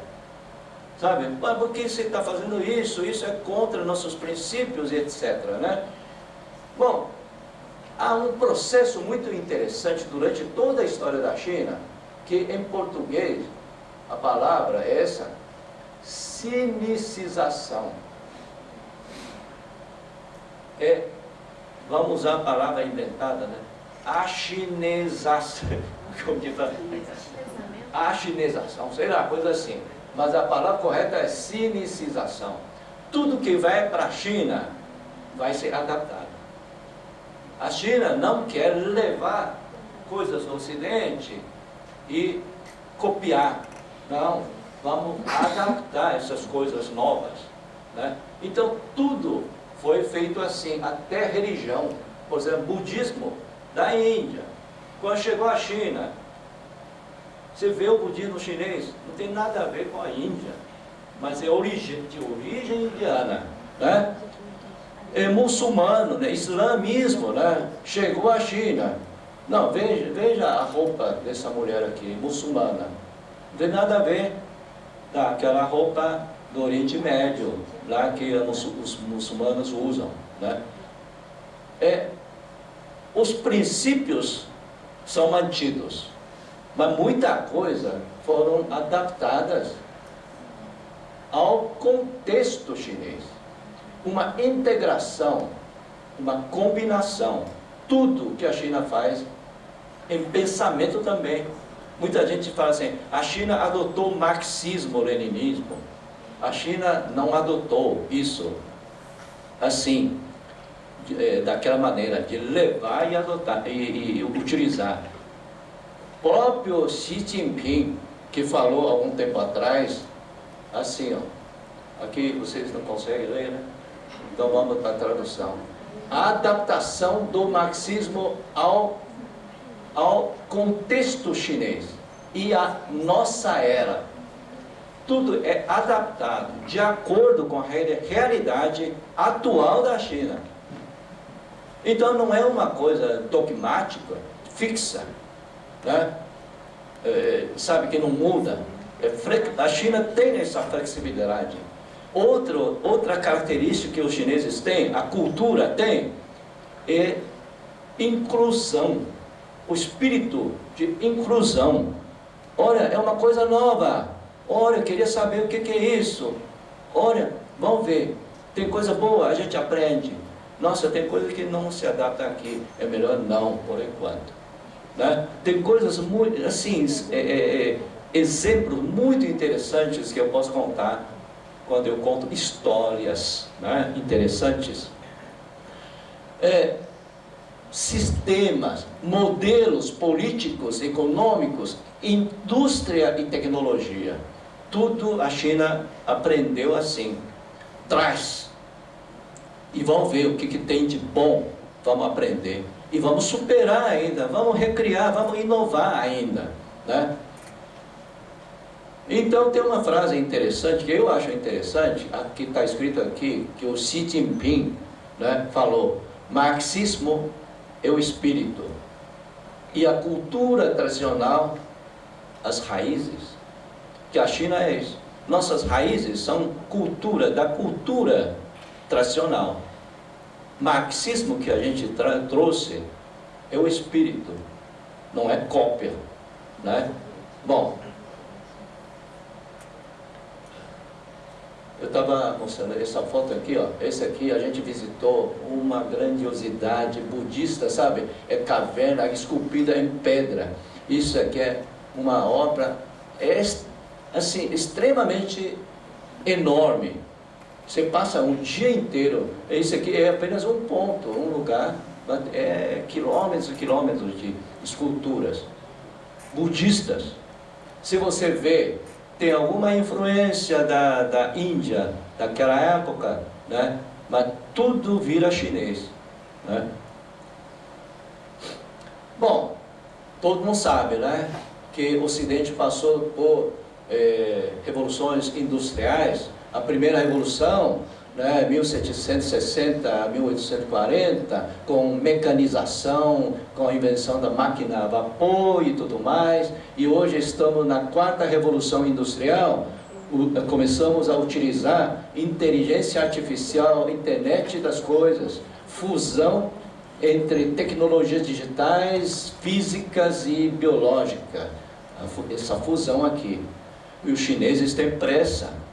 Sabe? Mas por que você está fazendo isso? Isso é contra nossos princípios e etc. Né? Bom, há um processo muito interessante durante toda a história da China, que em português a palavra é essa, sinicização. Vamos usar a palavra inventada, né? Achinesação. Como que fala? Achinesação, sei lá, coisa assim. Mas a palavra correta é sinicização. Tudo que vai para a China vai ser adaptado. A China não quer levar coisas do Ocidente e copiar. Não, vamos adaptar essas coisas novas. Né? Então, tudo foi feito assim, até religião. Por exemplo, budismo da Índia. Quando chegou à China, você vê o budismo chinês, não tem nada a ver com a Índia, mas é de origem indiana. Né? É muçulmano, né? Islamismo, né? Chegou à China. Não, veja a roupa dessa mulher aqui, muçulmana. Não tem nada a ver com aquela roupa do Oriente Médio, lá que os muçulmanos usam. Né? Os princípios são mantidos, mas muita coisa foram adaptadas ao contexto chinês. Uma integração, uma combinação, tudo que a China faz em pensamento também. Muita gente fala assim, a China adotou o marxismo-leninismo. A China não adotou isso assim, daquela maneira, de levar e adotar, e utilizar. O próprio Xi Jinping, que falou há algum tempo atrás, assim, ó, aqui vocês não conseguem ler, né? Então vamos para a tradução. A adaptação do marxismo ao contexto chinês e a nossa era. Tudo é adaptado de acordo com a realidade atual da China. Então não é uma coisa dogmática, fixa, né? Sabe, que não muda. A China tem essa flexibilidade. Outra característica que os chineses têm, a cultura tem, é inclusão. O espírito de inclusão. Olha, é uma coisa nova. Olha, eu queria saber o que é isso. Olha, vamos ver. Tem coisa boa, a gente aprende. Nossa, tem coisa que não se adapta aqui. É melhor não, por enquanto. Né? Tem coisas muito, assim, exemplos muito interessantes que eu posso contar quando eu conto histórias, né, interessantes. Sistemas, modelos políticos, econômicos, indústria e tecnologia. Tudo a China aprendeu assim. Traz. E vamos ver o que tem de bom. Vamos aprender. E vamos superar ainda. Vamos recriar, vamos inovar ainda. Né? Então tem uma frase interessante, que eu acho interessante, que está escrito aqui, que o Xi Jinping, né, falou: marxismo é o espírito, e a cultura tradicional, as raízes, que a China é isso. Nossas raízes são da cultura tradicional. Marxismo que a gente trouxe é o espírito, não é cópia, né? Bom, Eu estava mostrando essa foto aqui, ó. Esse aqui a gente visitou uma grandiosidade budista, sabe? É caverna esculpida em pedra. Isso aqui é uma obra assim, extremamente enorme. Você passa um dia inteiro. Isso aqui é apenas um ponto, um lugar. É quilômetros e quilômetros de esculturas budistas. Se você vê, tem alguma influência da Índia, daquela época, né? Mas tudo vira chinês, né? Bom, todo mundo sabe, né? Que o Ocidente passou por revoluções industriais. A primeira revolução, né, 1760 a 1840, com mecanização, com a invenção da máquina a vapor e tudo mais, e hoje estamos na quarta revolução industrial. Começamos a utilizar inteligência artificial, internet das coisas, fusão entre tecnologias digitais, físicas e biológicas, essa fusão aqui. E os chineses têm pressa.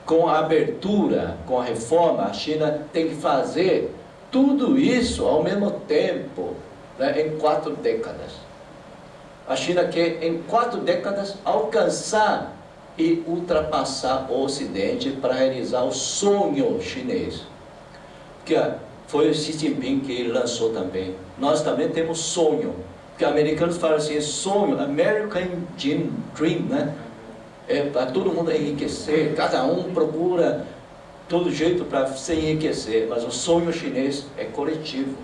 Com a abertura, com a reforma, a China tem que fazer tudo isso ao mesmo tempo, né, em 4 décadas. A China quer, em 4 décadas, alcançar e ultrapassar o Ocidente para realizar o sonho chinês. Que foi o Xi Jinping que lançou também. Nós também temos sonho. Porque americanos falam assim, sonho, American Dream, né? É para todo mundo enriquecer, cada um procura todo jeito para se enriquecer, mas o sonho chinês é coletivo,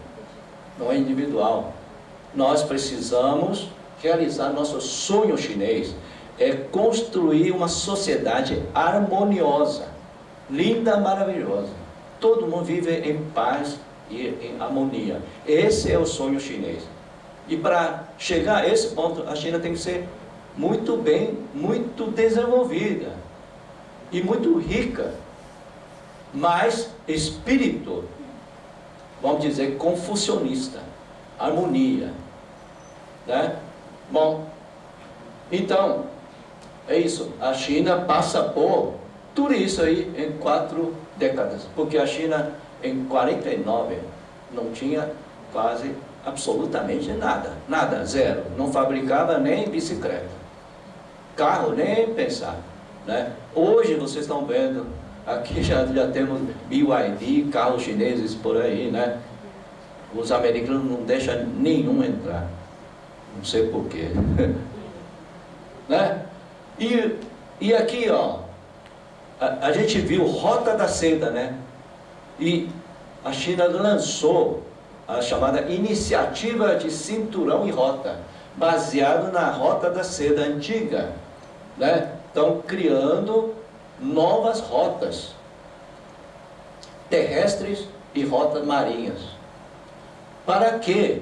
não é individual. Nós precisamos realizar nosso sonho chinês, é construir uma sociedade harmoniosa, linda, maravilhosa. Todo mundo vive em paz e em harmonia. Esse é o sonho chinês. E para chegar a esse ponto, a China tem que ser muito bem, muito desenvolvida e muito rica, mas espírito, vamos dizer, confucionista, harmonia, né? Bom, então, é isso, a China passa por tudo isso aí em 4 décadas, porque a China em 49 não tinha quase absolutamente nada, nada, zero, não fabricava nem bicicleta. Carro, nem pensar, né? Hoje vocês estão vendo, aqui já temos BYD, carros chineses por aí, né? Os americanos não deixam nenhum entrar, não sei porquê, né? E aqui, ó, a gente viu Rota da Seda, né? E a China lançou a chamada Iniciativa de Cinturão e Rota, baseado na Rota da Seda antiga, né? Estão criando novas rotas terrestres e rotas marinhas. Para quê?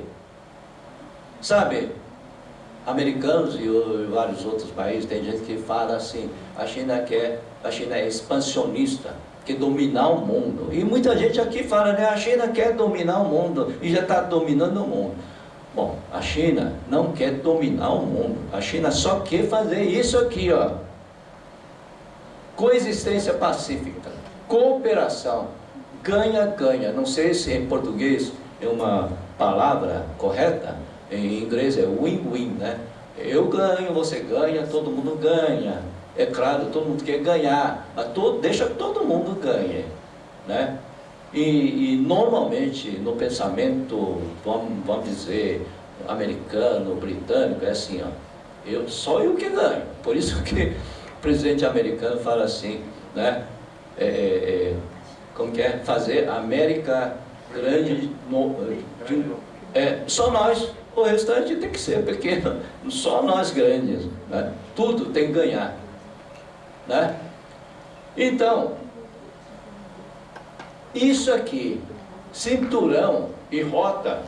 Sabe, americanos e vários outros países, tem gente que fala assim, a China é expansionista, quer dominar o mundo. E muita gente aqui fala, né, a China quer dominar o mundo e já está dominando o mundo. Bom, a China não quer dominar o mundo, a China só quer fazer isso aqui, ó. Coexistência pacífica, cooperação, ganha-ganha. Não sei se em português é uma palavra correta, em inglês é win-win, né? Eu ganho, você ganha, todo mundo ganha. É claro, todo mundo quer ganhar, mas deixa que todo mundo ganhe, né? E normalmente no pensamento, vamos dizer, americano, britânico, é assim, ó, só eu que ganho. Por isso que o presidente americano fala assim, né? Como que é? Fazer a América grande, só nós, o restante tem que ser pequeno, só nós grandes, né? Tudo tem que ganhar, né? Então, isso aqui, cinturão e rota,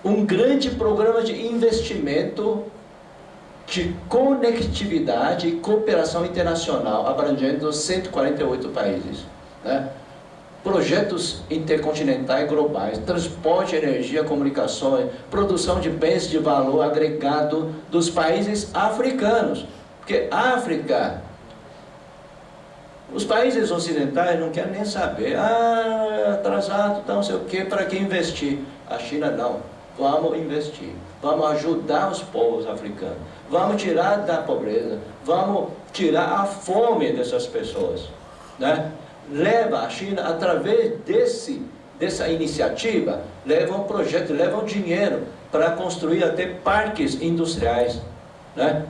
um grande programa de investimento de conectividade e cooperação internacional, abrangendo 148 países, né? Projetos intercontinentais globais, transporte, energia, comunicações, produção de bens de valor agregado dos países africanos, porque a África, Os países ocidentais não querem nem saber. Ah, atrasado, então não sei o quê, para que investir? A China não. Vamos investir. Vamos ajudar os povos africanos. Vamos tirar da pobreza. Vamos tirar a fome dessas pessoas, né? Leva a China, através dessa iniciativa, leva um projeto, leva um dinheiro para construir até parques industriais, né?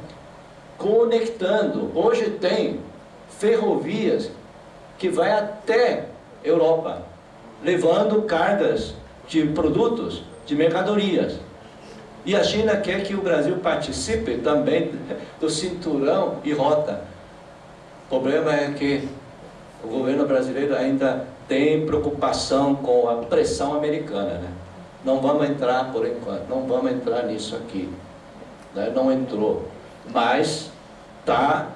Conectando. Hoje tem ferrovias que vai até Europa, levando cargas de produtos, de mercadorias. E a China quer que o Brasil participe também do cinturão e rota. O problema é que o governo brasileiro ainda tem preocupação com a pressão americana, né? Não vamos entrar por enquanto, não vamos entrar nisso aqui, né? Não entrou, mas está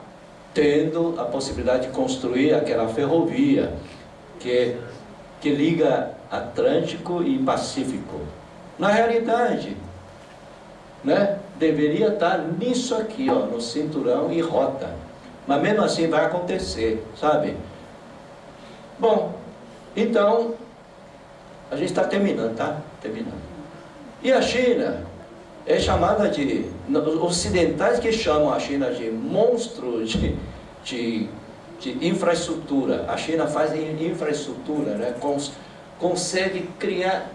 tendo a possibilidade de construir aquela ferrovia que liga Atlântico e Pacífico. Na realidade, né, deveria estar nisso aqui, ó, no cinturão e rota, mas mesmo assim vai acontecer, sabe? Bom, então a gente está terminando, tá? Terminando. E a China é chamada de, os ocidentais que chamam a China de monstro de infraestrutura. A China faz infraestrutura, né? Consegue criar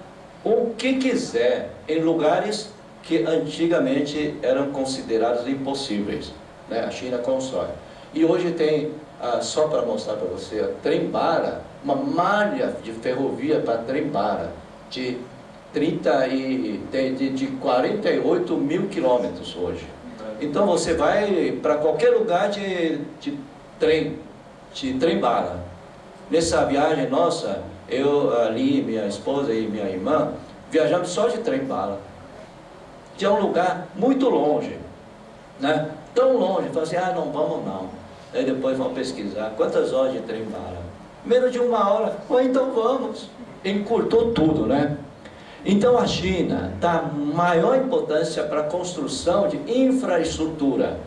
o que quiser em lugares que antigamente eram considerados impossíveis, né? A China constrói. E hoje tem, só para mostrar para você, a trem-bala, uma malha de ferrovia para trem-bala, de 48 mil quilômetros hoje. Então você vai para qualquer lugar de trem-bala. Nessa viagem nossa, eu, ali, minha esposa e minha irmã, viajamos só de trem-bala. De um lugar muito longe, né? Tão longe, falei assim, não vamos não. Aí depois vamos pesquisar, quantas horas de trem-bala? Menos de 1 hora, ou então vamos. Encurtou tudo, né? Então a China dá maior importância para a construção de infraestrutura,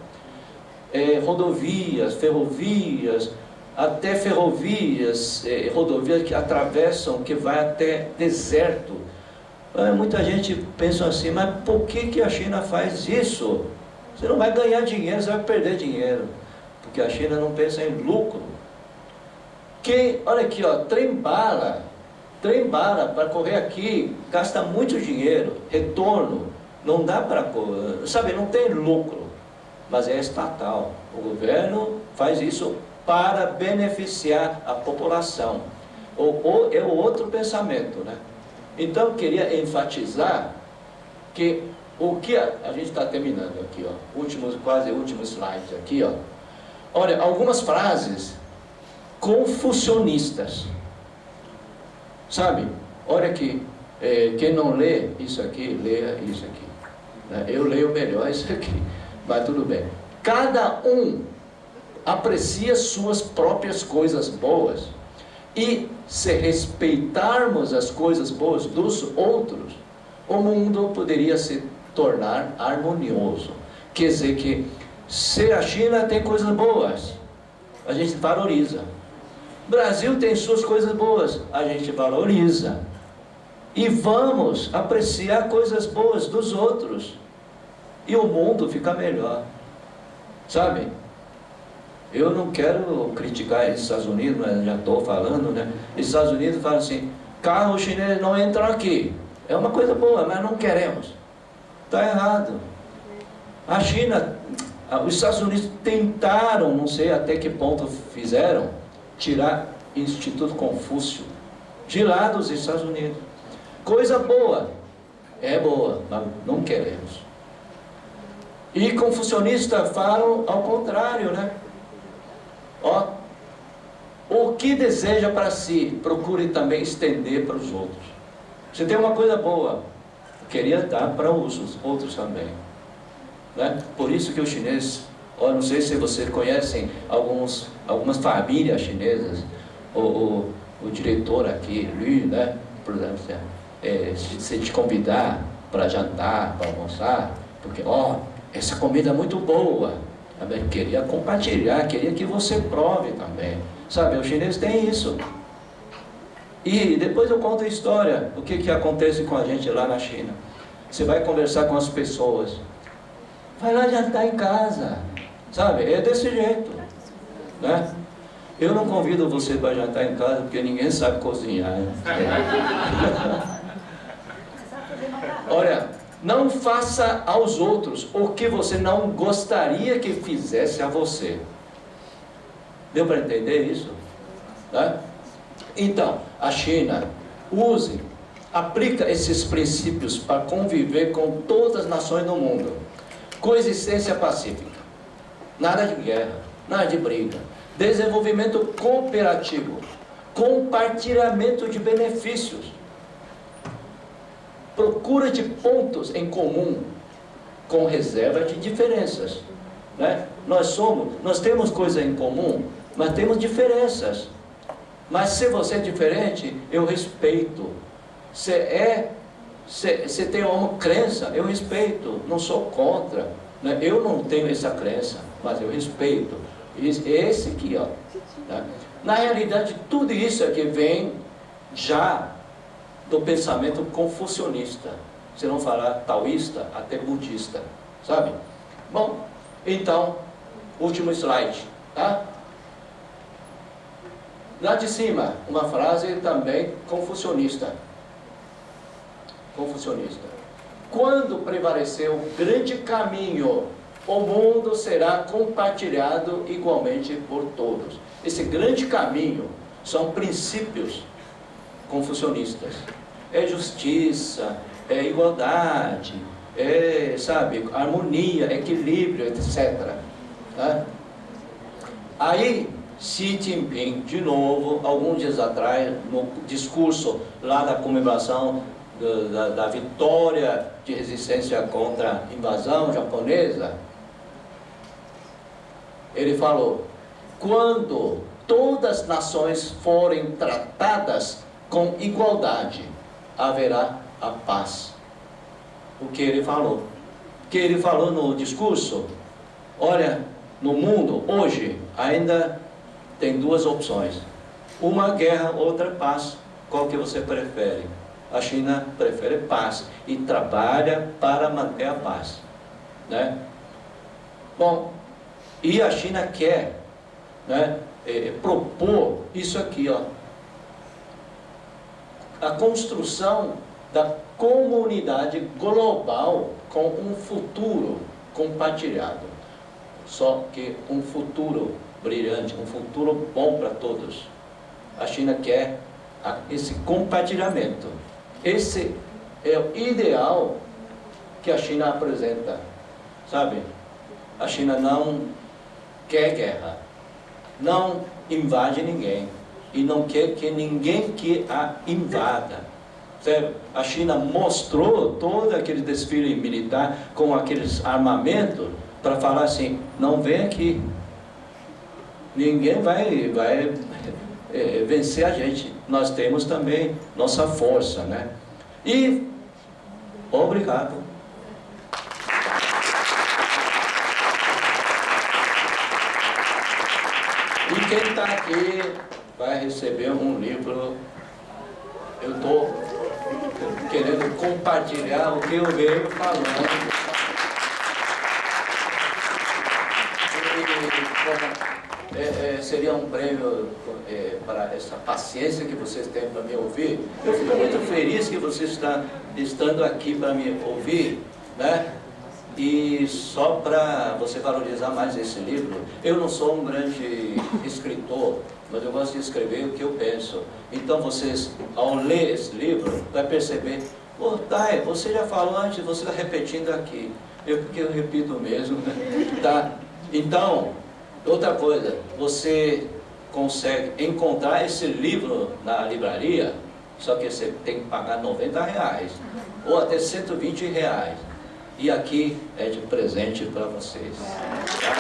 rodovias, ferrovias, até ferrovias, rodovias que atravessam, que vai até deserto. Muita gente pensa assim, mas por que a China faz isso? Você não vai ganhar dinheiro, você vai perder dinheiro, porque a China não pensa em lucro. Olha aqui, ó, trem-bala para correr aqui, gasta muito dinheiro, retorno, não dá para, sabe, não tem lucro, mas é estatal. O governo faz isso para beneficiar a população. É o outro pensamento, né? Então, eu queria enfatizar que o que a gente está terminando aqui, ó, quase último slide aqui, ó. Olha, algumas frases confucionistas, sabe? Olha aqui, quem não lê isso aqui, leia isso aqui, né? Eu leio melhor isso aqui, mas tudo bem. Cada um aprecia suas próprias coisas boas, e se respeitarmos as coisas boas dos outros, o mundo poderia se tornar harmonioso. Quer dizer que, se a China tem coisas boas, a gente valoriza. O Brasil tem suas coisas boas, a gente valoriza. E vamos apreciar coisas boas dos outros, e o mundo fica melhor, sabe? Eu não quero criticar os Estados Unidos, mas já estou falando, né? Os Estados Unidos falam assim, carros chineses não entram aqui. É uma coisa boa, mas não queremos. Está errado. A China, os Estados Unidos tentaram, não sei até que ponto fizeram, tirar o Instituto Confúcio de lá dos Estados Unidos. Coisa boa, é boa, mas não queremos. E confucionistas falam ao contrário, né? Ó, o que deseja para si, procure também estender para os outros. Você tem uma coisa boa, queria dar para os outros também, né? Por isso que os chineses, não sei se vocês conhecem algumas famílias chinesas, o diretor aqui, Liu, né? Por exemplo, se te convidar para jantar, para almoçar, porque, essa comida é muito boa, também queria compartilhar, queria que você prove também. Sabe, o chinês tem isso. E depois eu conto a história, o que acontece com a gente lá na China. Você vai conversar com as pessoas, vai lá jantar em casa, sabe, é desse jeito, né? Eu não convido você para jantar em casa, porque ninguém sabe cozinhar, né? Olha, não faça aos outros o que você não gostaria que fizesse a você. Deu para entender isso? Né? Então, a China aplica esses princípios para conviver com todas as nações do mundo. Coexistência pacífica, nada de guerra, nada de briga. Desenvolvimento cooperativo, compartilhamento de benefícios, procura de pontos em comum, com reserva de diferenças, né? Nós temos coisas em comum, mas temos diferenças. Mas se você é diferente, eu respeito. Você tem uma crença, eu respeito, não sou contra, né? Eu não tenho essa crença, mas eu respeito. Esse aqui, ó, né? Na realidade, tudo isso aqui vem já do pensamento confucionista, se não falar taoísta, até budista, sabe? Bom, então, último slide, tá? Lá de cima, uma frase também confucionista. Quando prevalecer o grande caminho, o mundo será compartilhado igualmente por todos. Esse grande caminho são princípios confucionistas. É justiça, é igualdade, sabe, harmonia, equilíbrio, etc. Tá? Aí, Xi Jinping, de novo, alguns dias atrás, no discurso lá da comemoração da vitória de resistência contra a invasão japonesa, ele falou: quando todas as nações forem tratadas com igualdade, haverá a paz. O que ele falou? O que ele falou no discurso? Olha, no mundo, hoje, ainda tem duas opções. Uma guerra, outra paz. Qual que você prefere? A China prefere paz e trabalha para manter a paz, né? Bom, e a China quer, né, propor isso aqui, ó, a construção da comunidade global com um futuro compartilhado. Só que um futuro brilhante, um futuro bom para todos. A China quer esse compartilhamento. Esse é o ideal que a China apresenta, sabe? A China não quer guerra, não invade ninguém e não quer que ninguém que a invada. Certo? A China mostrou todo aquele desfile militar com aqueles armamentos para falar assim: não vem aqui, ninguém vai vencer a gente, nós temos também nossa força, né? E obrigado. E quem está aqui vai receber um livro. Eu estou querendo compartilhar o que eu venho falando. Seria um prêmio para essa paciência que vocês têm para me ouvir. Eu fico muito feliz que vocês estão estando aqui para me ouvir, né? E só para você valorizar mais esse livro, eu não sou um grande escritor, mas eu gosto de escrever o que eu penso. Então vocês, ao ler esse livro, vai perceber: pô, Thay, você já falou antes, você está repetindo aqui. Porque eu repito mesmo, né? Tá? Então, outra coisa, você consegue encontrar esse livro na livraria, só que você tem que pagar R$90 ou até R$120. E aqui é de presente para vocês. Tá?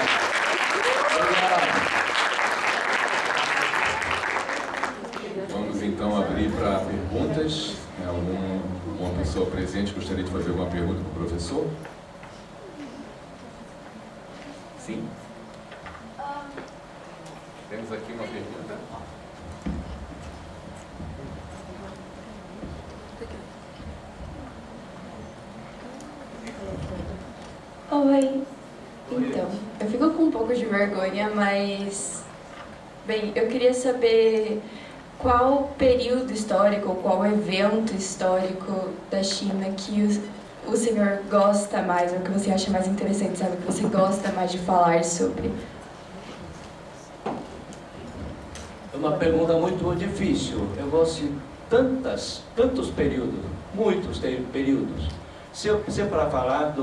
Vamos então abrir para perguntas. Alguma pessoa presente gostaria de fazer alguma pergunta para o professor? Sim. Temos aqui uma pergunta. Oi. Então, eu fico com um pouco de vergonha, mas... Bem, eu queria saber qual período histórico, qual evento histórico da China que o senhor gosta mais, ou que você acha mais interessante, sabe? Que você gosta mais de falar sobre. É uma pergunta muito difícil. Eu gosto de tantos períodos, muitos períodos. Se é para falar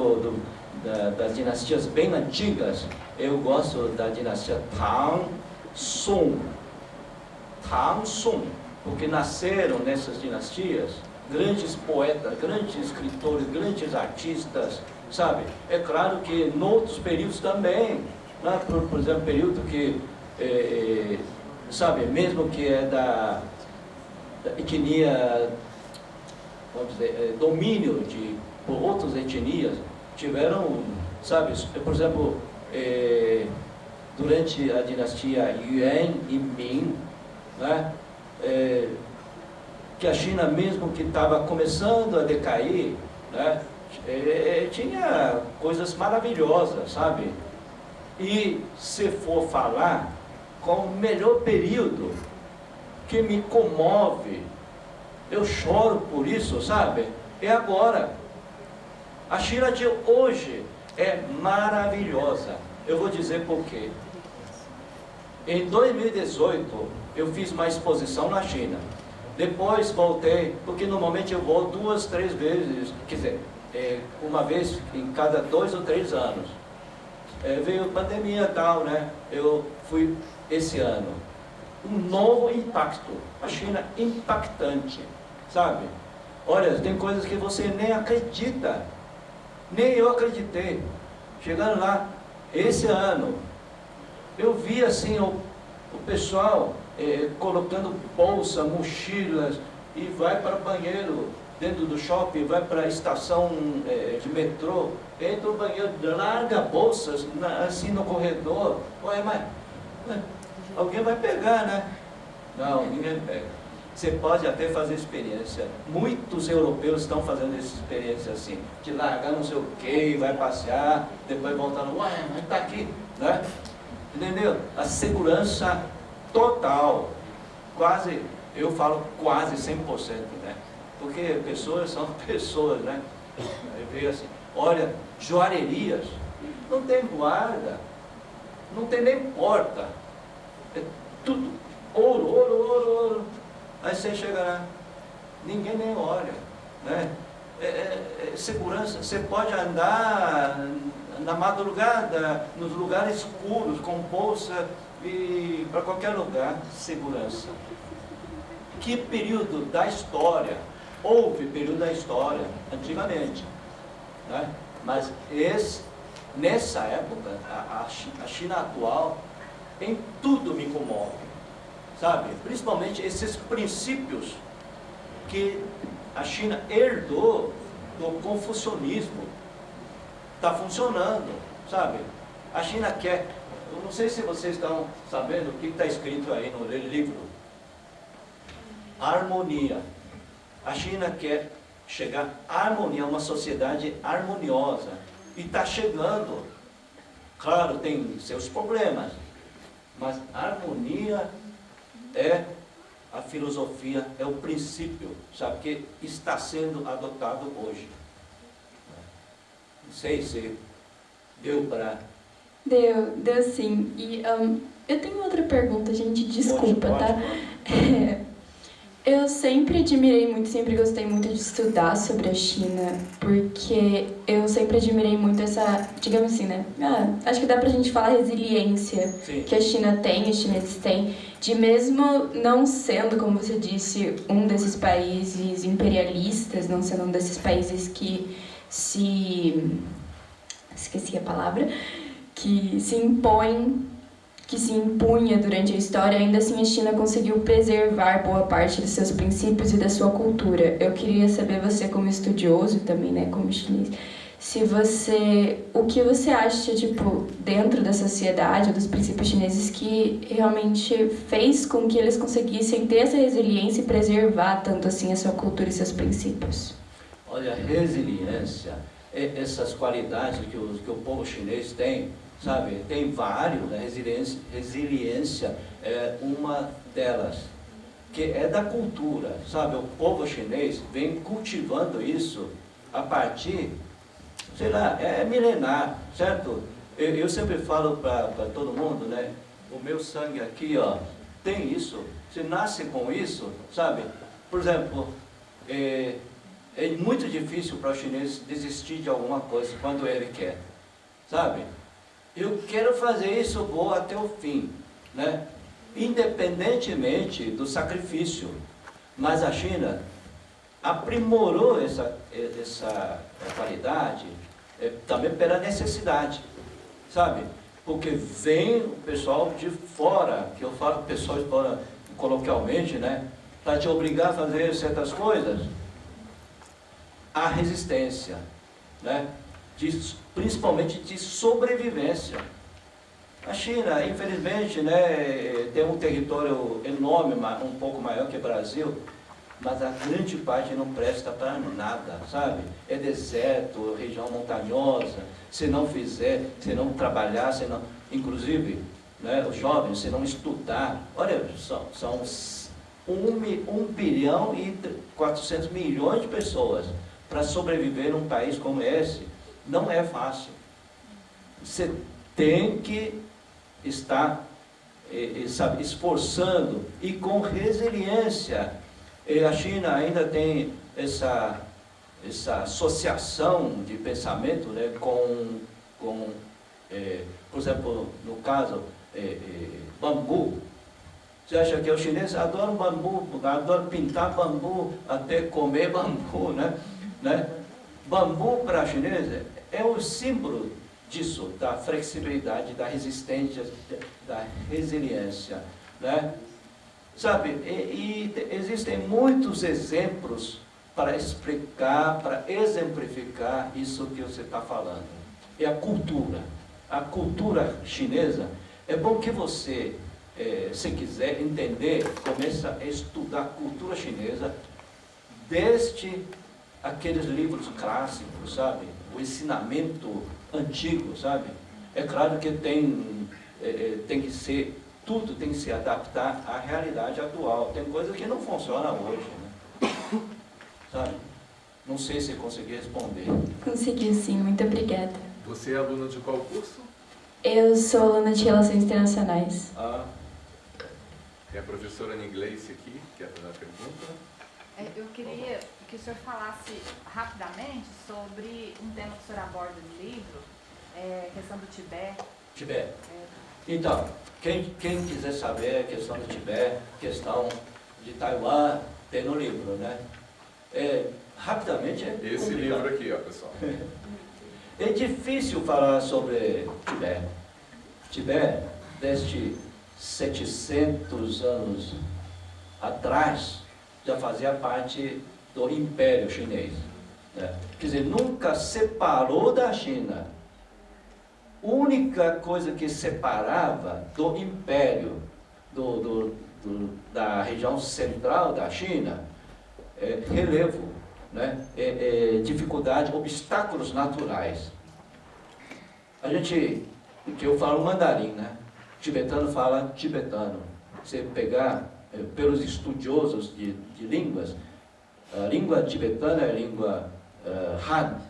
das dinastias bem antigas, eu gosto da dinastia Tang, Song, porque nasceram nessas dinastias grandes poetas, grandes escritores, grandes artistas, sabe? É claro que em outros períodos também, né? Por exemplo, período que, sabe, mesmo que é da etnia, vamos dizer, domínio por outras etnias, tiveram, sabe, por exemplo, durante a dinastia Yuan e Ming, né, que a China, mesmo que estava começando a decair, né, tinha coisas maravilhosas, sabe? E se for falar com o melhor período que me comove, eu choro por isso, sabe? É agora. A China de hoje é maravilhosa. Eu vou dizer por quê. Em 2018, eu fiz uma exposição na China. Depois voltei, porque normalmente eu vou 2, 3 vezes, quer dizer, uma vez em cada 2 ou 3 anos. Veio pandemia e tal, né? Eu fui esse ano. Um novo impacto. A China impactante, sabe? Olha, tem coisas que você nem acredita. Nem eu acreditei. Chegando lá, esse ano, eu vi assim o pessoal colocando bolsa, mochilas, e vai para o banheiro dentro do shopping, vai para a estação de metrô, entra no banheiro, larga bolsas assim no corredor. Ué, mas alguém vai pegar, né? Não, ninguém pega. Você pode até fazer experiência. Muitos europeus estão fazendo essa experiência assim, de largar não sei o que, vai passear, depois voltando, ué, mas está aqui, né? Entendeu? A segurança total, quase, eu falo quase 100%, né? Porque pessoas são pessoas, né? Eu vejo assim, olha, joalherias, não tem guarda, não tem nem porta, é tudo ouro, ouro, ouro, ouro. Aí você chega lá, ninguém nem olha, né? Segurança, você pode andar na madrugada, nos lugares escuros, com bolsa, e para qualquer lugar, segurança. Que período da história? Houve período da história, antigamente, né? Mas nessa época, a China atual, em tudo me comove. Sabe? Principalmente esses princípios que a China herdou do confucionismo. Está funcionando, sabe? A China quer, eu não sei se vocês estão sabendo o que está escrito aí no livro. Harmonia. A China quer chegar à harmonia, uma sociedade harmoniosa. E está chegando. Claro, tem seus problemas, mas harmonia é a filosofia, é o princípio, sabe, que está sendo adotado hoje. Não sei se deu para... Deu sim. E eu tenho outra pergunta, gente, desculpa, pode, tá? Eu sempre admirei muito, sempre gostei muito de estudar sobre a China, porque eu sempre admirei muito essa, digamos assim, né? Acho que dá pra gente falar resiliência. Sim. Que a China tem, os chineses têm, de mesmo não sendo, como você disse, um desses países imperialistas, não sendo um desses países que esqueci a palavra, que se impunha durante a história, ainda assim a China conseguiu preservar boa parte dos seus princípios e da sua cultura. Eu queria saber, você como estudioso também, né, como chinês, o que você acha, tipo, dentro da sociedade, dos princípios chineses, que realmente fez com que eles conseguissem ter essa resiliência e preservar tanto assim a sua cultura e seus princípios? Olha, resiliência essas qualidades que o povo chinês tem, sabe? Tem vários, né? Resiliência é uma delas, que é da cultura, sabe? O povo chinês vem cultivando isso a partir, sei lá, é milenar, certo? Eu sempre falo para todo mundo, né? O meu sangue aqui, ó, tem isso, você nasce com isso, sabe? Por exemplo, é muito difícil para o chinês desistir de alguma coisa quando ele quer, sabe? Eu quero fazer isso, vou até o fim, né? Independentemente do sacrifício. Mas a China aprimorou essa qualidade também pela necessidade, sabe? Porque vem o pessoal de fora, que eu falo pessoal de fora coloquialmente, né? Para te obrigar a fazer certas coisas. A resistência, né? Principalmente de sobrevivência. A China, infelizmente, né, tem um território enorme, um pouco maior que o Brasil, mas a grande parte não presta para nada, sabe? É deserto, região montanhosa. Se não fizer, se não trabalhar, se não, inclusive, né, os jovens, se não estudar, olha, são 1 bilhão e 400 milhões de pessoas para sobreviver num país como esse. Não é fácil. Você tem que estar sabe, esforçando e com resiliência. A China ainda tem essa associação de pensamento, né, por exemplo, no caso, bambu. Você acha que os chineses adoram bambu, adoram pintar bambu, até comer bambu, né? Bambu para a chinesa é o símbolo disso, da flexibilidade, da resistência, da resiliência, né? Sabe, e existem muitos exemplos para explicar, para exemplificar isso que você está falando. É a cultura chinesa. É bom que você, se quiser entender, comece a estudar a cultura chinesa desde aqueles livros clássicos, sabe? O ensinamento antigo, sabe? É claro que tem que ser, tudo tem que se adaptar à realidade atual. Tem coisa que não funciona hoje, né? Sabe? Não sei se consegui responder. Consegui sim, muito obrigada. Você é aluna de qual curso? Eu sou aluna de Relações Internacionais. Tem a professora em inglês aqui, quer fazer a pergunta? Eu queria que o senhor falasse rapidamente sobre um tema que o senhor aborda no livro, questão do Tibete. Então, quem quiser saber a questão do Tibete, questão de Taiwan, tem no livro, né? Rapidamente Esse complicado. livro aqui, ó, pessoal. É difícil falar sobre Tibete. Tibete, desde 700 anos atrás, já fazia parte do Império Chinês, né? Quer dizer, nunca separou da China. A única coisa que separava do Império, da região central da China, relevo, né? Dificuldade, obstáculos naturais. Que eu falo mandarim, né? Tibetano fala tibetano. Você pegar, pelos estudiosos de línguas, a língua tibetana e a língua Han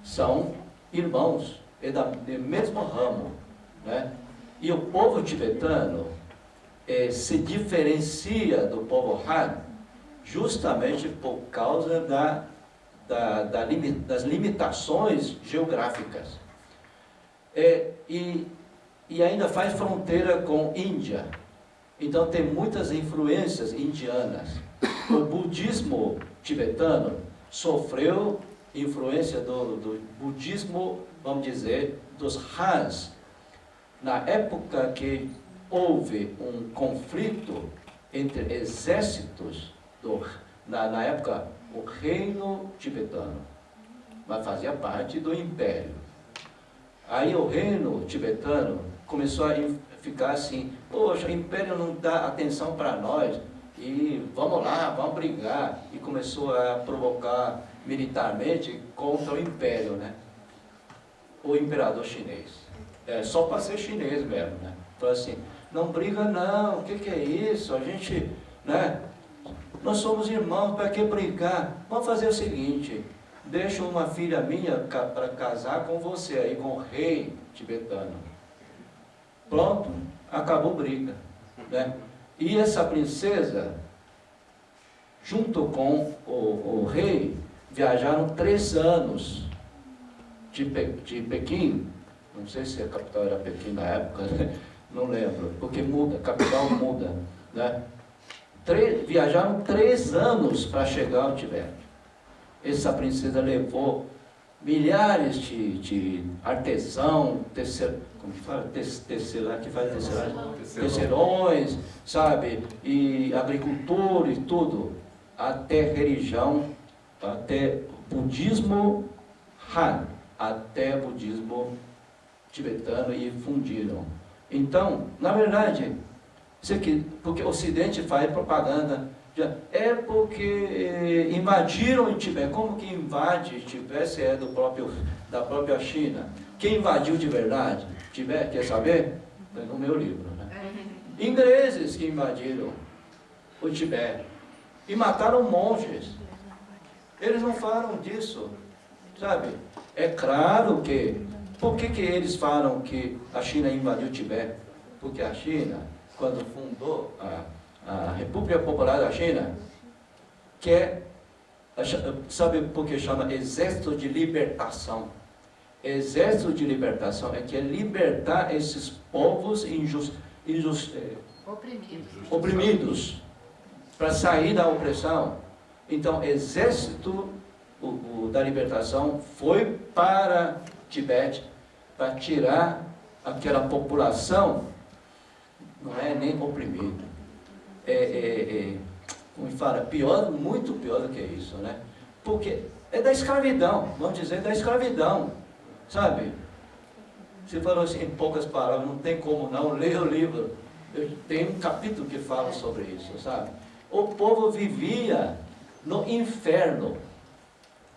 são irmãos, do mesmo ramo, né? E o povo tibetano se diferencia do povo Han justamente por causa das limitações geográficas. E ainda faz fronteira com Índia. Então tem muitas influências indianas. O budismo tibetano sofreu influência do budismo, vamos dizer, dos Hans. Na época que houve um conflito entre exércitos, na época o reino tibetano, mas fazia parte do império. Aí o reino tibetano começou a ficar assim, poxa, o império não dá atenção para nós, e vamos lá, vamos brigar. E começou a provocar militarmente contra o Império, né? O imperador chinês. Só para ser chinês mesmo, né? Falou assim, não briga não, o que é isso? A gente, né? Nós somos irmãos, para que brigar? Vamos fazer o seguinte, deixa uma filha minha para casar com você aí, com o rei tibetano. Pronto, acabou a briga, né? E essa princesa, junto com o rei, viajaram 3 anos de Pequim, não sei se a capital era Pequim na época, né? Não lembro, porque muda, a capital muda, né? Viajaram 3 anos para chegar ao Tibete. Essa princesa levou milhares de artesãos, como que fala? Tecelões, sabe? E agricultores, tudo, até religião, até budismo Han, até budismo tibetano, e fundiram. Então, na verdade, isso aqui, porque o Ocidente faz propaganda, é porque invadiram o Tibete. Como que invade o Tibete se é da própria China? Quem invadiu de verdade Tibete, quer saber? Está no meu livro, né? Ingleses que invadiram o Tibete e mataram monges. Eles não falam disso, sabe? É claro que... Por que eles falam que a China invadiu o Tibete? Porque a China, quando fundou a República Popular da China, sabe por que chama Exército de Libertação? Exército de Libertação é libertar esses povos oprimidos, para sair da opressão. Então, Exército da Libertação foi para Tibete, para tirar aquela população, não é nem oprimida, como fala, pior, muito pior do que isso, né? Porque é da escravidão, vamos dizer, da escravidão, sabe? Você falou assim, em poucas palavras, não tem como não ler o livro. Tem um capítulo que fala sobre isso, sabe? O povo vivia no inferno.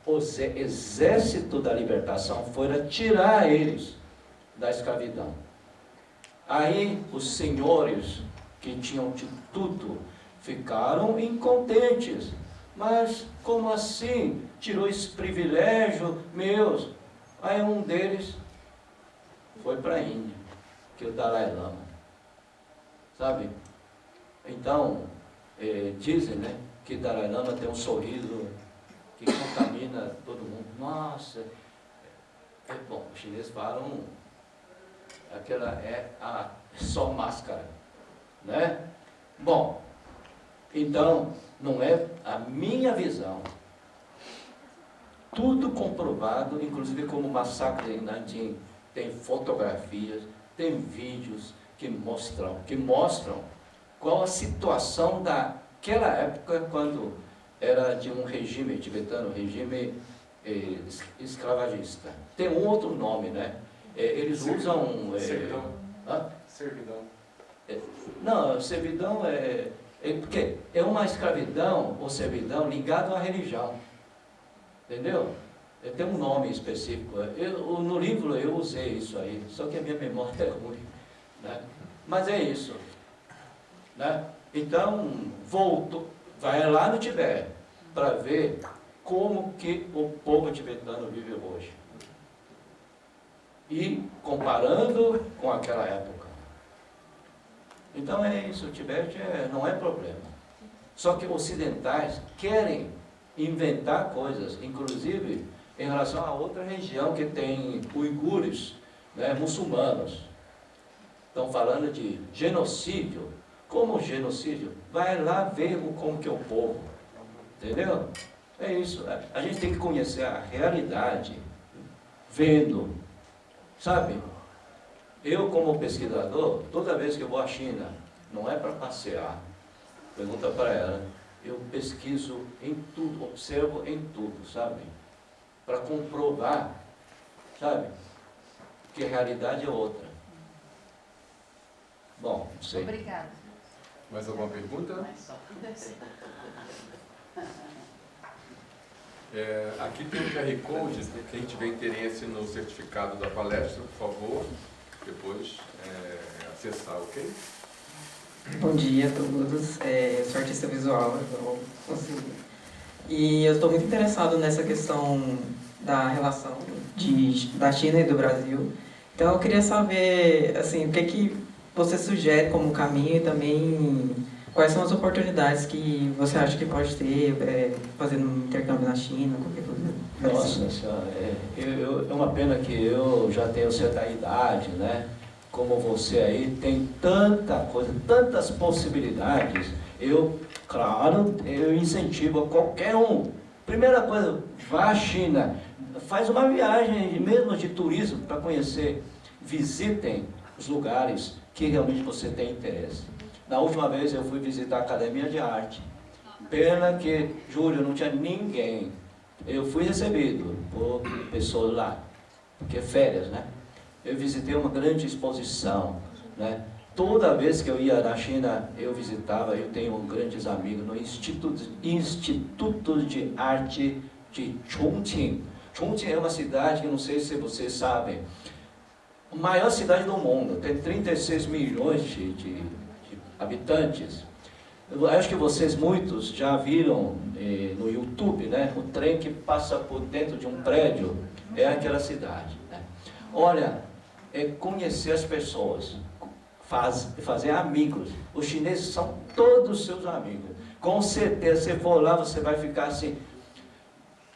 O exército da libertação foi tirar eles da escravidão. Aí os senhores que tinham de tudo ficaram incontentes. Mas como assim? Tirou esse privilégio meus. Aí um deles foi para a Índia, que é o Dalai Lama. Sabe? Então, dizem, né, que Dalai Lama tem um sorriso que contamina todo mundo. Nossa, bom, os chineses falam, aquela só máscara, né? Bom, então, não é a minha visão. Tudo comprovado, inclusive como o massacre em Nanjing, tem fotografias, tem vídeos que mostram qual a situação daquela época, quando era de um regime tibetano, regime escravagista. Tem um outro nome, né? Eles usam... Servidão. Hã? Servidão. Não, servidão porque é uma escravidão ou servidão ligado à religião. Entendeu? Tem um nome específico. No livro eu usei isso aí, só que a minha memória é ruim, né? Mas é isso, né? Então, vai lá no Tibete para ver como que o povo tibetano vive hoje. E comparando com aquela época. Então é isso, o Tibete não é problema. Só que ocidentais querem inventar coisas, inclusive em relação a outra região que tem uigures, né, muçulmanos. Estão falando de genocídio. Como genocídio? Vai lá ver como que é o povo. Entendeu? É isso. A gente tem que conhecer a realidade, vendo. Sabe? Eu, como pesquisador, toda vez que eu vou à China, não é para passear. Pergunta para ela. Eu pesquiso em tudo, observo em tudo, sabe? Para comprovar, sabe? Que a realidade é outra. Bom, não sei. Obrigada. Mais alguma pergunta? Aqui tem o QR Code, quem tiver interesse no certificado da palestra, por favor, depois acessar, ok? Bom dia a todos, eu sou artista visual, então consegui. E eu estou muito interessado nessa questão da relação da China e do Brasil. Então eu queria saber, assim, o que você sugere como caminho e também quais são as oportunidades que você acha que pode ter fazendo um intercâmbio na China, qualquer coisa. Nossa senhora, é uma pena que eu já tenho certa idade, né? Como você aí, tem tanta coisa, tantas possibilidades. Claro, eu incentivo a qualquer um. Primeira coisa, vá à China, faz uma viagem mesmo de turismo para conhecer. Visitem os lugares que realmente você tem interesse. Na última vez eu fui visitar a Academia de Arte. Pena que, Júlio, não tinha ninguém. Eu fui recebido por pessoas lá, porque férias, né? Eu visitei uma grande exposição, né? Toda vez que eu ia na China, eu visitava, eu tenho grandes amigos no Instituto de Arte de Chongqing. Chongqing é uma cidade que não sei se vocês sabem, a maior cidade do mundo, tem 36 milhões de habitantes. Eu acho que vocês muitos já viram no YouTube, né? O trem que passa por dentro de um prédio é aquela cidade, né? Olha, é conhecer as pessoas, fazer amigos. Os chineses são todos seus amigos. Com certeza, se for lá, você vai ficar assim,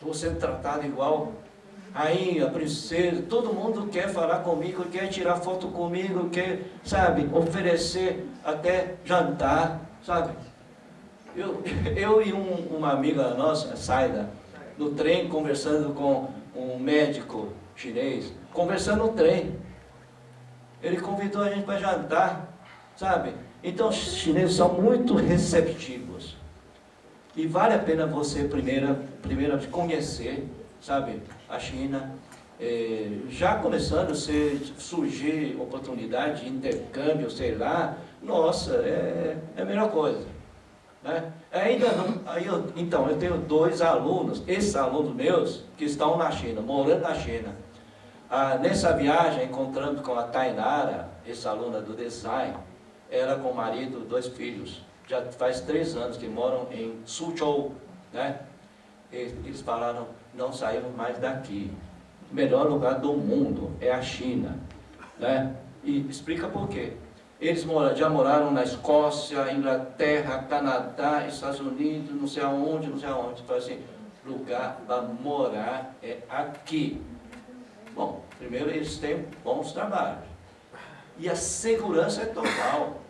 você tratado igual rainha, princesa, todo mundo quer falar comigo, quer tirar foto comigo, quer, sabe, oferecer até jantar, sabe? Eu e uma amiga nossa, Saida, no trem, conversando com um médico chinês, conversando no trem. Ele convidou a gente para jantar, sabe? Então, os chineses são muito receptivos. E vale a pena você primeiro conhecer, sabe, a China. Já começando a surgir oportunidade de intercâmbio, sei lá, nossa, é a melhor coisa, né? Ainda não, então, eu tenho 2 alunos, esses alunos meus, que estão na China, morando na China. Nessa viagem, encontrando com a Tainara, essa aluna do design, ela com o marido, 2 filhos, já faz 3 anos que moram em Suzhou, né? Eles falaram, não saímos mais daqui. O melhor lugar do mundo é a China, né? E explica por quê. Eles já moraram na Escócia, Inglaterra, Canadá, Estados Unidos, não sei aonde. Então, assim, lugar para morar é aqui. Bom, primeiro eles têm bons trabalhos. E a segurança é total.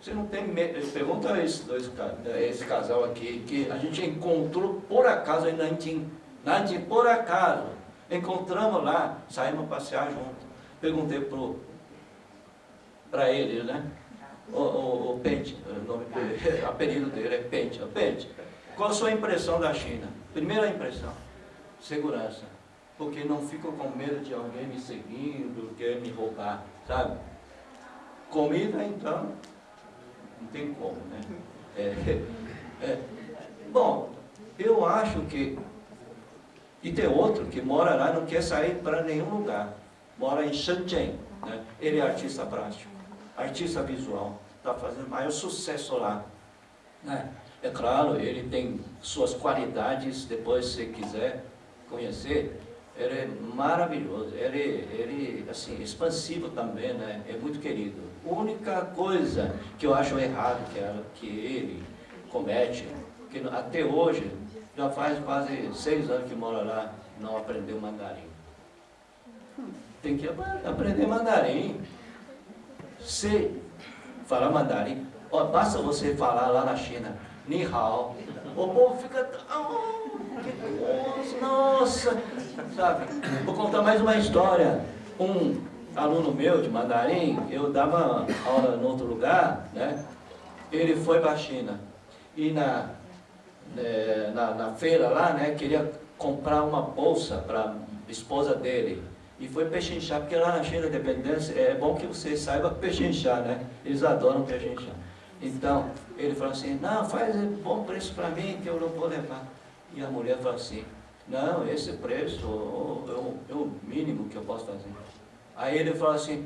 Você não tem medo. Pergunta a esse casal aqui, que a gente encontrou por acaso em Nanjing, por acaso. Encontramos lá, saímos passear junto. Perguntei para ele, né? O Pente, o apelido dele é Pente. Pente, qual a sua impressão da China? Primeira impressão, segurança. Porque não fico com medo de alguém me seguindo, quer me roubar, sabe? Comida, então, não tem como, né? Bom, eu acho que... E tem outro que mora lá e não quer sair para nenhum lugar. Mora em Shenzhen, né? Ele é artista plástico, artista visual, está fazendo maior sucesso lá, né? É claro, ele tem suas qualidades, depois se quiser conhecer, ele é maravilhoso, ele assim, expansivo também, né? É muito querido. A única coisa que eu acho errado que ele comete, que até hoje, já faz quase 6 anos que mora lá, não aprendeu mandarim. Tem que aprender mandarim. Se falar mandarim, basta você falar lá na China, Ni Hao, o povo fica, nossa, sabe? Vou contar mais uma história. Um aluno meu de mandarim, eu dava aula em outro lugar, né? Ele foi para a China e na feira lá, né, queria comprar uma bolsa para a esposa dele. E foi pechinchar, porque lá na China, dependência, é bom que você saiba pechinchar, né? Eles adoram pechinchar. Então, ele falou assim, não, faz bom preço para mim que eu não vou levar. E a mulher falou assim, não, esse preço é o mínimo que eu posso fazer. Aí ele falou assim,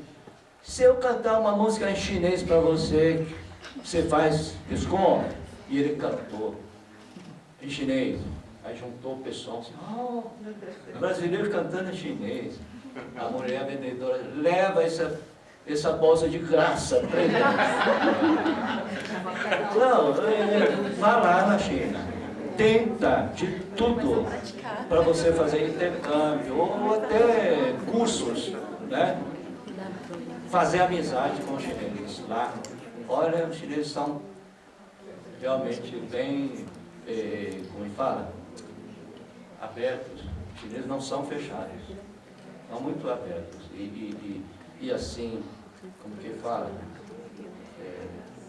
se eu cantar uma música em chinês para você, você faz desconto? E ele cantou em chinês. Aí juntou o pessoal assim, brasileiro cantando em chinês. A mulher vendedora, leva essa bolsa de graça para ele. Não, vá lá na China. Tenta de tudo para você fazer intercâmbio ou até cursos, né? Fazer amizade com os chineses lá. Olha, os chineses são realmente bem, como fala, abertos. Os chineses não são fechados, são muito abertos. E assim, como que fala?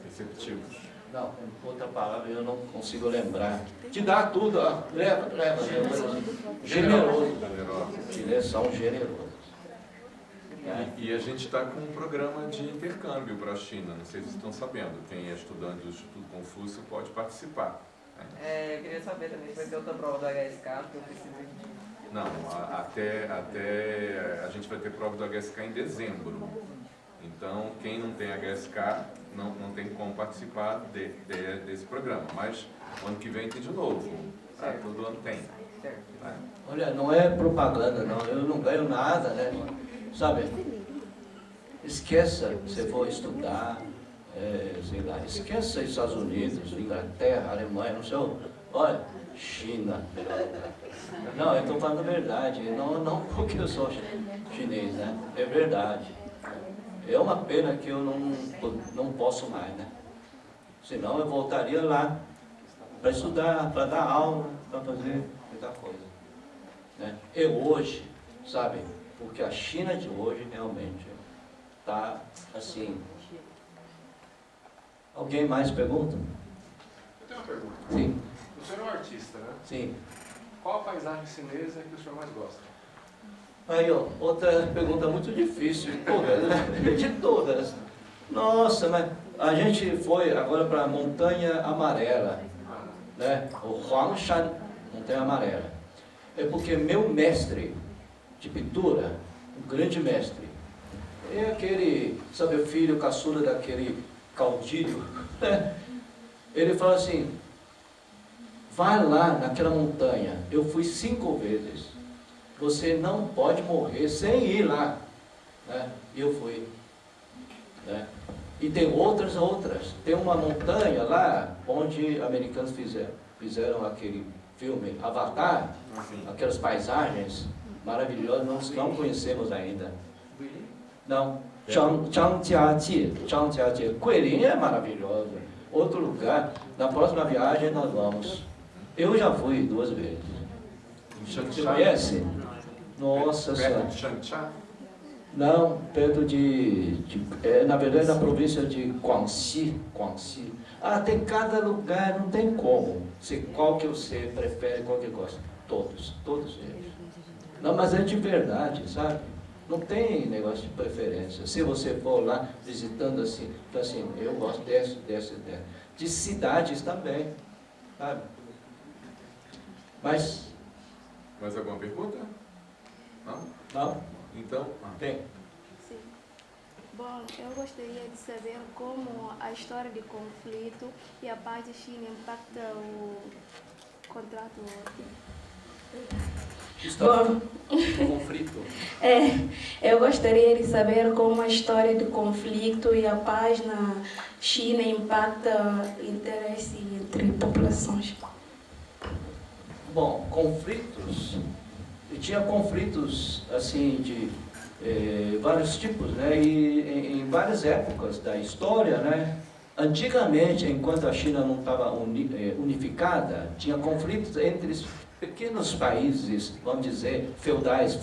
Receptivos. Não, outra palavra eu não consigo lembrar. Te dá tudo, ó. Leva. Generoso. Os chineses são generosos. E a gente está com um programa de intercâmbio para a China, não sei se vocês estão sabendo. Quem é estudante do Instituto Confúcio pode participar. Eu queria saber também se vai ter outra prova do HSK, porque eu preciso ir. Não, até a gente vai ter prova do HSK em dezembro. Então, quem não tem HSK não tem como participar desse programa. Mas o ano que vem tem de novo. Tá? Todo ano tem. Tá? Olha, não é propaganda, não. Eu não ganho nada, né? Sabe? Esqueça, se for estudar, sei lá, esqueça Estados Unidos, Inglaterra, Alemanha, não sei. Olha, China. Não, eu estou falando a verdade. Não porque eu sou chinês, né? É verdade. É uma pena que eu não posso mais, né? Senão eu voltaria lá para estudar, para dar aula, para fazer muita coisa. Né? E hoje, sabe? Porque a China de hoje realmente está assim. Alguém mais pergunta? Eu tenho uma pergunta. Sim. O senhor é um artista, né? Sim. Qual a paisagem chinesa que o senhor mais gosta? Aí, ó, outra pergunta muito difícil, de todas. Nossa, mas a gente foi agora para a Montanha Amarela, né? O Huangshan, Montanha Amarela. É porque meu mestre de pintura, um grande mestre, é aquele, sabe, o filho caçula daquele caudilho, né? Ele falou assim, vai lá naquela montanha, eu fui 5 vezes. Você não pode morrer sem ir lá. Né? E eu fui. Né? E tem outras. Tem uma montanha lá, onde americanos fizeram aquele filme Avatar, aquelas paisagens maravilhosas, nós não conhecemos ainda. Não. Zhangjiajie. Guilin é maravilhoso. Outro lugar, na próxima viagem nós vamos. Eu já fui 2 vezes. Você conhece? Nossa Senhora. Perto de Changsha? Não, perto na verdade na província de Guangxi. Tem cada lugar, não tem como. Qual que você prefere, qual que gosta? Todos eles. Não, mas é de verdade, sabe? Não tem negócio de preferência. Se você for lá visitando assim, então assim, eu gosto desse. De cidades também, sabe? Mas... Mais alguma pergunta? Não? Não? Então, Tem. Sim. Bom, eu gostaria de saber como a história de conflito e a paz de China impacta o contrato. História do conflito. Eu gostaria de saber como a história do conflito e a paz na China impacta o interesse entre populações. Bom, conflitos, tinha conflitos assim de vários tipos, né? E em várias épocas da história, né? Antigamente, enquanto a China não estava unificada, tinha conflitos entre os pequenos países, vamos dizer, feudais,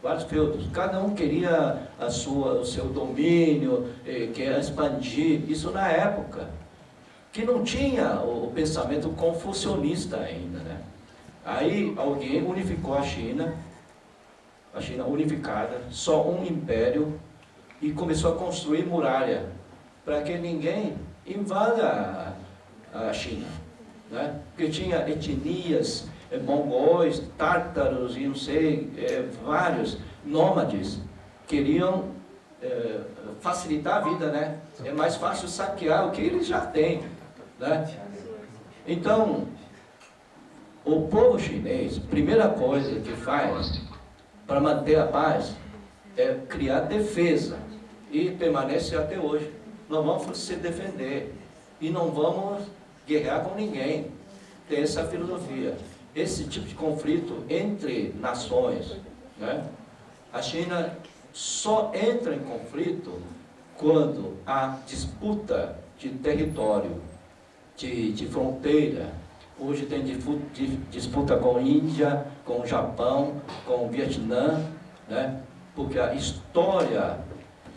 vários feudos. Cada um queria o seu domínio, queria expandir. Isso na época que não tinha o pensamento confucionista ainda, né? Aí alguém unificou a China unificada, só um império, e começou a construir muralha, para que ninguém invada a China, né? Porque tinha etnias, mongóis, tártaros e não sei, vários nômades queriam facilitar a vida, né? É mais fácil saquear o que eles já têm, né? Então, o povo chinês, primeira coisa que faz para manter a paz é criar defesa, e permanece até hoje. Nós vamos se defender e não vamos guerrear com ninguém. Tem essa filosofia. Esse tipo de conflito entre nações, né? A China só entra em conflito quando há disputa de território, de fronteira. Hoje tem disputa com a Índia, com o Japão, com o Vietnã, né? Porque a história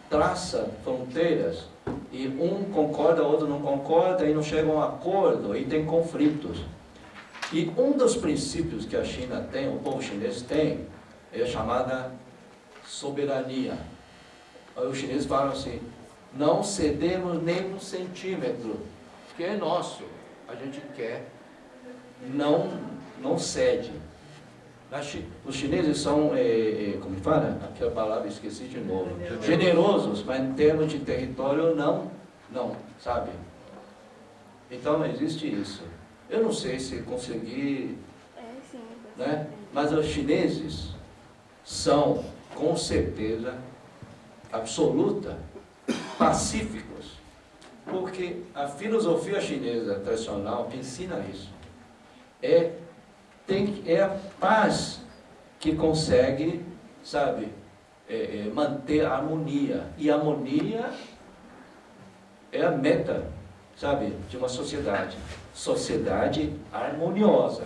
traça fronteiras e um concorda, o outro não concorda e não chega a um acordo e tem conflitos. E um dos princípios que a China tem, o povo chinês tem, é a chamada soberania. Os chineses falam assim: não cedemos nem um centímetro, que é nosso, a gente quer, não cede. Os chineses são, como fala? Aquela palavra esqueci de novo. Generosos, mas em termos de território não, sabe? Então existe isso. Eu não sei se consegui, né? Mas os chineses são, com certeza, absoluta, pacíficos, porque a filosofia chinesa tradicional ensina isso. É a paz que consegue, sabe, manter a harmonia. E a harmonia é a meta, sabe, de uma sociedade. Sociedade harmoniosa.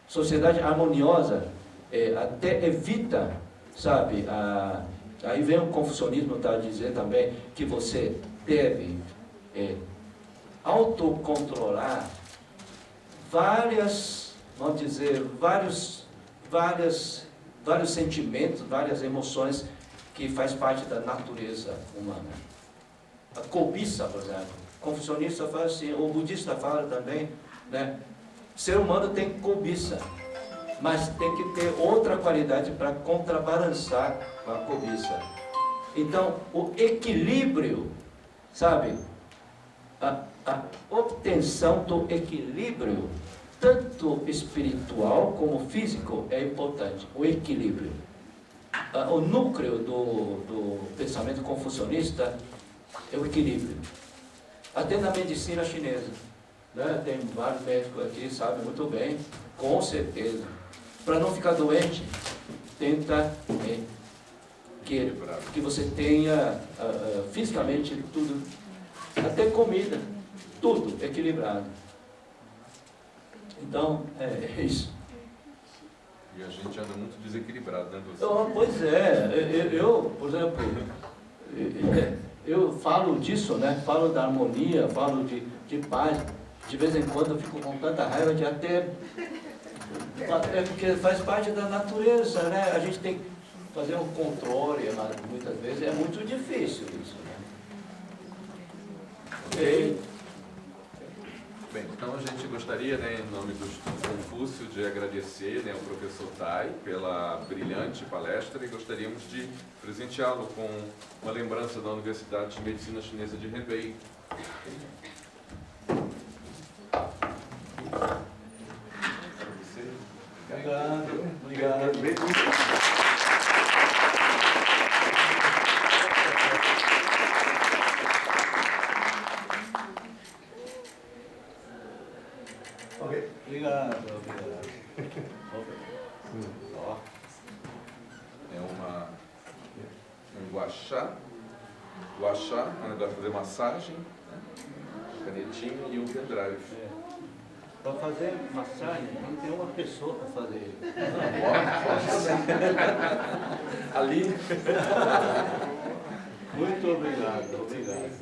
Sociedade harmoniosa até evita, sabe, aí vem o confucionismo a dizer também que você deve autocontrolar vamos dizer, vários sentimentos, várias emoções que faz parte da natureza humana. A cobiça, por exemplo. O confucionista fala assim, o budista fala também, né? O ser humano tem cobiça, mas tem que ter outra qualidade para contrabalançar a cobiça. Então, o equilíbrio, sabe? A obtenção do equilíbrio, tanto espiritual como físico, é importante. O equilíbrio. O núcleo do pensamento confucionista é o equilíbrio. Até na medicina chinesa, né? Tem vários médicos aqui, sabem muito bem, com certeza. Para não ficar doente, tenta que você tenha fisicamente tudo, até comida, tudo equilibrado. Então, é isso. E a gente anda muito desequilibrado, né, Pois é, eu, por exemplo, eu falo disso, né? Falo da harmonia, falo de paz. De vez em quando eu fico com tanta raiva de até porque faz parte da natureza, né? A gente tem que fazer um controle, mas muitas vezes é muito difícil isso, né? Bem, então a gente gostaria, né, em nome do Instituto Confúcio, de agradecer, né, ao professor Tai pela brilhante palestra e gostaríamos de presenteá-lo com uma lembrança da Universidade de Medicina Chinesa de Hebei. Obrigado. Obrigado. Ó, é um guachá, um negócio de fazer massagem, né? Canetinha e um pendrive. Para fazer massagem, tem que ter uma pessoa para fazer. Ali. Muito obrigado. Obrigado.